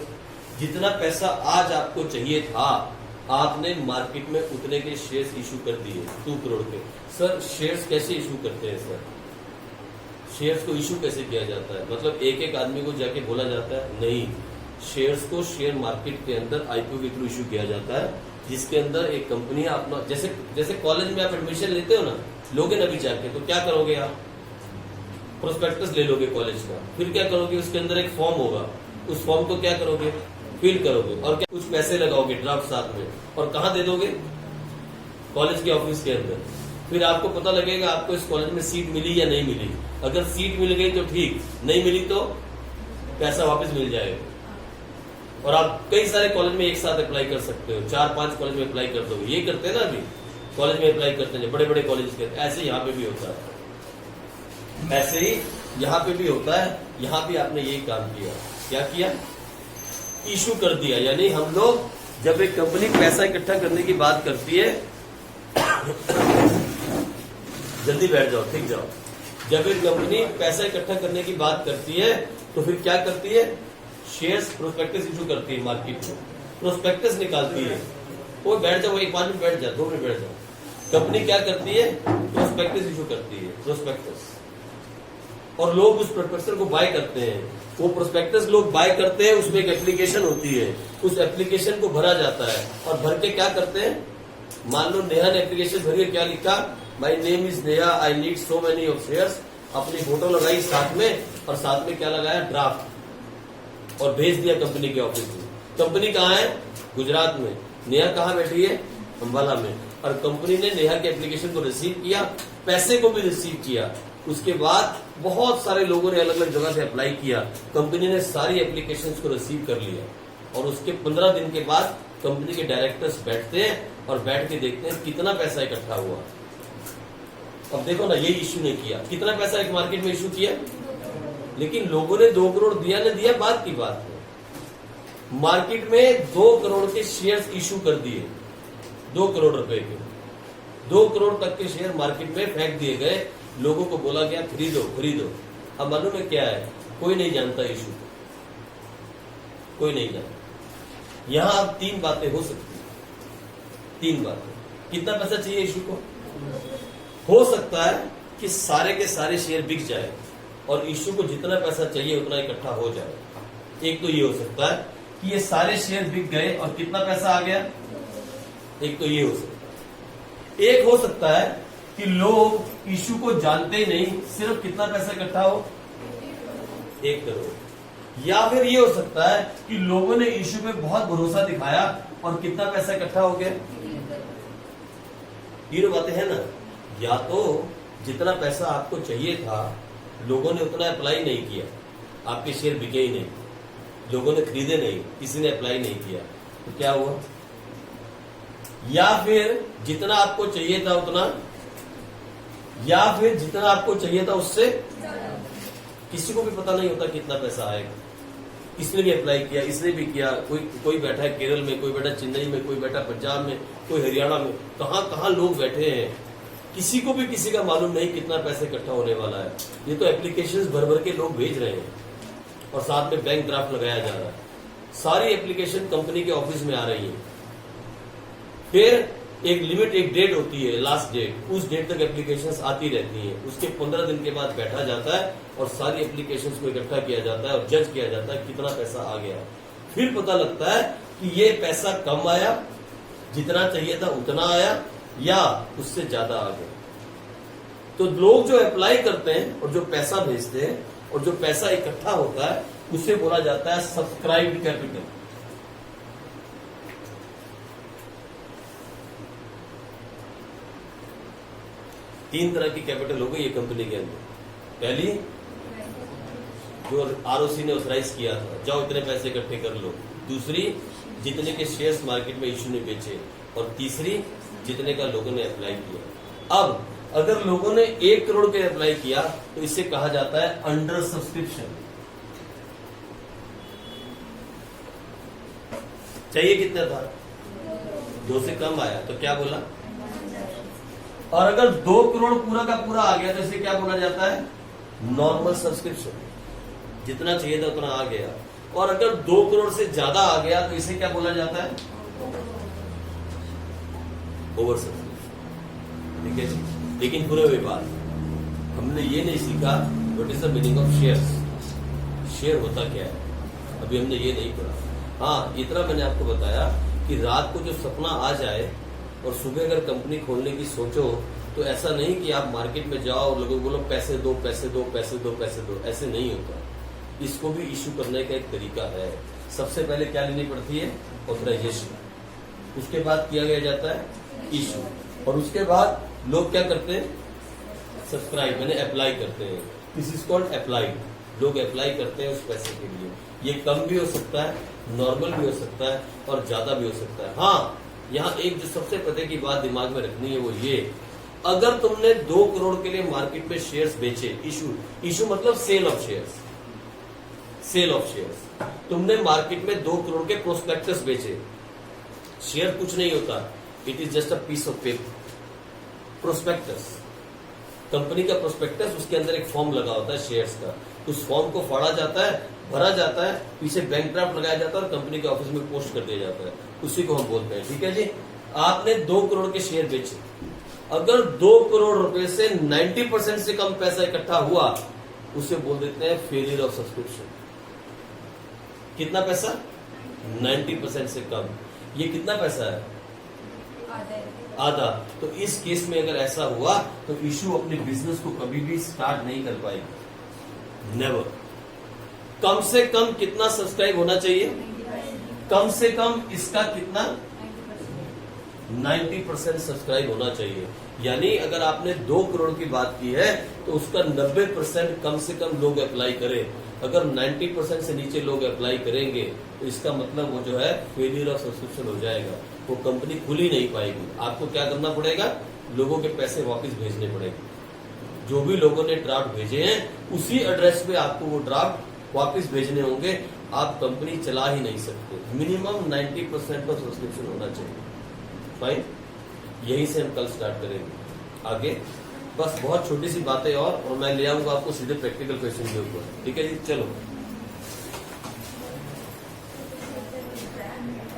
A: जितना पैसा आज आपको चाहिए था, आपने मार्केट में उतने के शेयर्स इशू कर दिए 2 करोड़ के। सर शेयर्स कैसे इशू करते हैं? सर शेयर्स को इशू कैसे किया जाता है? मतलब एक एक आदमी को जाके बोला जाता है? नहीं, शेयर्स को शेयर मार्केट के अंदर आईपीओ के थ्रू इशू किया जाता है, जिसके अंदर एक कंपनी अपना, जैसे कॉलेज में आप एडमिशन लेते हो ना, लोगे ना अभी जाके, तो क्या करोगे आप? प्रोस्पेक्टस ले लोगे कॉलेज का, फिर क्या करोगे? उसके अंदर एक फॉर्म होगा, उस फॉर्म को क्या करोगे? फिल करोगे और क्या कुछ पैसे लगाओगे ड्राफ्ट साथ में, और कहाँ दे दोगे? कॉलेज के ऑफिस के अंदर। फिर आपको पता लगेगा आपको इस कॉलेज में सीट मिली या नहीं मिली। अगर सीट मिल गई तो ठीक, नहीं मिली तो पैसा वापस मिल जाएगा। और आप कई सारे कॉलेज में एक साथ अप्लाई कर सकते हो, 4-5 कॉलेज में अप्लाई कर दोगे। ये करते हैं ना, अभी कॉलेज में अप्लाई करते हैं बड़े बड़े कॉलेज के। ऐसे यहाँ पे भी होता है, ऐसे ही यहाँ पे भी होता है। यहाँ भी आपने यही काम किया। क्या किया? इशू कर दिया। यानी हम लोग जब एक कंपनी पैसा इकट्ठा करने की बात करती है, जल्दी बैठ जाओ, ठीक जाओ। जब एक कंपनी पैसा इकट्ठा करने की बात करती है तो फिर क्या करती है? शेयर्स प्रोस्पेक्टस इशू करती है मार्केट में, प्रोस्पेक्टस निकालती है। वो बैठ जाओ, 1-5 मिनट बैठ जाओ, 2 मिनट बैठ जाओ। कंपनी क्या करती है? प्रोस्पेक्टस इशू करती है, प्रोस्पेक्टस। और लोग उस प्रोस्पेक्टस को बाय करते हैं। वो प्रोस्पेक्टस लोग बाय करते हैं, उसमें एक एप्लीकेशन होती है, उस एप्लीकेशन को भरा जाता है। और भर के क्या करते हैं? मान लो नेहा ने एप्लीकेशन भरी, क्या लिखा? My name is Neha, I need so many of shares. अपनी फोटो लगाई साथ में, और साथ में क्या लगाया? ड्राफ्ट, और भेज दिया कंपनी के ऑफिस में। कंपनी कहाँ है? गुजरात में। नेहा कहाँ बैठी है? अम्बाला में। और कंपनी ने नेहा के एप्लीकेशन को रिसीव किया, पैसे को भी रिसीव किया। उसके बाद बहुत सारे लोगों ने अलग अलग जगह से अप्लाई किया। कंपनी ने सारी एप्लीकेशंस को रिसीव कर लिया, और उसके 15 दिन के बाद कंपनी के डायरेक्टर्स बैठते हैं और बैठ के देखते हैं कितना पैसा इकट्ठा हुआ। अब देखो ना, ये इशू ने किया। कितना पैसा एक मार्केट में इशू किया? लेकिन लोगों ने 2 करोड़ दिया न दिया, बात की बात है। मार्केट में 2 करोड़ के शेयर्स इशू कर दिए, 2 करोड़ रुपए के। 2 करोड़ तक के शेयर मार्केट में फेंक दिए गए। लोगों को बोला गया खरीदो खरीदो। अब मालूम है क्या है? कोई नहीं जानता इशू, कोई नहीं जानता। यहां अब 3 बातें हो सकती हैं, 3 बातें। कितना पैसा चाहिए इशू को? हो सकता है कि सारे के सारे शेयर बिक जाए और इशू को जितना पैसा चाहिए उतना इकट्ठा हो जाए। एक तो ये हो सकता है कि ये सारे शेयर बिक गए और कितना पैसा आ गया। एक तो ये हो सकता है। एक हो सकता है कि लोग इशू को जानते ही नहीं, सिर्फ कितना पैसा इकट्ठा हो? 1 करोड़। या फिर ये हो सकता है कि लोगों ने इशू पे बहुत भरोसा दिखाया और कितना पैसा इकट्ठा हो गया। ये बातें हैं ना। या तो जितना पैसा आपको चाहिए था, लोगों ने उतना अप्लाई नहीं किया, आपके शेयर बिके ही नहीं, लोगों ने खरीदे नहीं, किसी ने अप्लाई नहीं किया, तो क्या हुआ? या फिर जितना आपको चाहिए था उतना, या फिर जितना आपको चाहिए था उससे किसी को भी पता नहीं होता कितना पैसा आएगा। इसने भी अप्लाई किया, इसने भी किया। कोई बैठा है केरल में, कोई बैठा चेन्नई में, कोई बैठा पंजाब में, कोई हरियाणा में। कहां लोग बैठे हैं, किसी को भी किसी का मालूम नहीं कितना पैसा इकट्ठा होने वाला है। ये तो एप्लीकेशंस भर भर के लोग भेज रहे हैं और साथ में बैंक ड्राफ्ट लगाया जा रहा है। सारी एप्लीकेशन कंपनी के ऑफिस में आ रही है। फिर एक लिमिट, एक डेट होती है, लास्ट डेट। उस डेट तक एप्लीकेशंस आती रहती हैं। उसके 15 दिन के बाद बैठा जाता है और सारी एप्लीकेशंस को इकट्ठा किया जाता है और जज किया जाता है कितना पैसा आ गया। फिर पता लगता है कि ये पैसा कम आया, जितना चाहिए था उतना आया, या उससे ज्यादा आ गया। तो लोग जो अप्लाई करते हैं और जो पैसा भेजते हैं और जो पैसा इकट्ठा होता है, उसे बोला जाता है सब्सक्राइब्ड कैपिटल। तीन तरह की कैपिटल हो गई ये कंपनी के अंदर। पहली जो आरओसी ने ऑथराइज किया था, जाओ इतने पैसे इकट्ठे कर लो। दूसरी, जितने के शेयर्स मार्केट में इशू ने बेचे। और तीसरी, जितने का लोगों ने अप्लाई किया। अब अगर लोगों ने 1 करोड़ के अप्लाई किया तो इसे कहा जाता है अंडर सब्सक्रिप्शन। चाहिए कितना था? 2 से कम आया तो क्या बोला? और अगर 2 करोड़ पूरा का पूरा आ गया तो इसे क्या बोला जाता है? Normal subscription. जितना चाहिए था उतना आ गया। और अगर 2 करोड़ से ज्यादा आ गया तो इसे क्या बोला जाता है? Over subscription. ठीक है जी। लेकिन पूरे व्यापार हमने ये नहीं सीखा what is the meaning of shares. Share होता क्या है अभी हमने ये नहीं पढ़ा। हाँ, इतना मैंने आपको बताया कि रात को जो सपना आ जाए और सुबह अगर कंपनी खोलने की सोचो तो ऐसा नहीं कि आप मार्केट में जाओ और लोगों को बोलो पैसे दो पैसे दो पैसे दो पैसे दो। ऐसे नहीं होता। इसको भी इशू करने का एक तरीका है। सबसे पहले क्या लेनी पड़ती है? ऑथराइजेशन। उसके बाद किया गया जाता है इशू। और उसके बाद लोग क्या करते हैं? सब्सक्राइब, मैंने अप्लाई करते हैं। This is called applied. लोग अप्लाई करते हैं उस पैसे के लिए। ये कम भी हो सकता है, नॉर्मल भी हो सकता है और ज्यादा भी हो सकता है। हाँ, यहाँ एक जो सबसे पते की बात दिमाग में रखनी है वो ये, अगर तुमने 2 करोड़ के लिए मार्केट में शेयर्स बेचे, इशू मतलब sale of shares, sale of shares. तुमने मार्केट में 2 करोड़ के प्रोस्पेक्टस बेचे। शेयर कुछ नहीं होता, it is just a piece of paper. Prospectus, company का प्रोस्पेक्टस, उसके अंदर एक फॉर्म लगा होता है शेयर्स का। उस फॉर्म को फाड़ा जाता है, भरा जाता है, पीछे बैंक ड्राफ्ट लगाया जाता है और कंपनी के ऑफिस में पोस्ट कर दिया जाता है। उसी को हम बोलते हैं। ठीक है जी। आपने 2 करोड़ के शेयर बेचे। अगर 2 करोड़ रुपए से 90% से कम पैसा इकट्ठा हुआ उसे बोल देते हैं फेलियर ऑफ सब्सक्रिप्शन। कितना पैसा? 90% से कम। ये कितना पैसा है? आधा। तो इस केस में अगर ऐसा हुआ तो इशू अपने बिजनेस को कभी भी स्टार्ट नहीं कर पाएगी। नेवर। कम से कम कितना सब्सक्राइब होना चाहिए? कम से कम इसका कितना? 90% सब्सक्राइब होना चाहिए। यानी अगर आपने 2 करोड़ की बात की है तो उसका 90% कम से कम लोग अप्लाई करें। अगर 90% से नीचे लोग अप्लाई करेंगे तो इसका मतलब वो जो है फेलियर ऑफ सब्सक्रिप्शन हो जाएगा। वो कंपनी खुल ही नहीं पाएगी। आपको क्या करना पड़ेगा? लोगों के पैसे वापस भेजने पड़ेंगे। जो भी लोगों ने ड्राफ्ट भेजे हैं उसी एड्रेस पे आपको वो ड्राफ्ट वापस भेजने होंगे। आप कंपनी चला ही नहीं सकते। मिनिमम 90% का सब्सक्रिप्शन होना चाहिए। फाइन। यही से हम कल स्टार्ट करेंगे आगे। बस बहुत छोटी सी बातें और मैं ले आऊंगा आपको सीधे प्रैक्टिकल क्वेश्चन के ऊपर। ठीक है जी, चलो।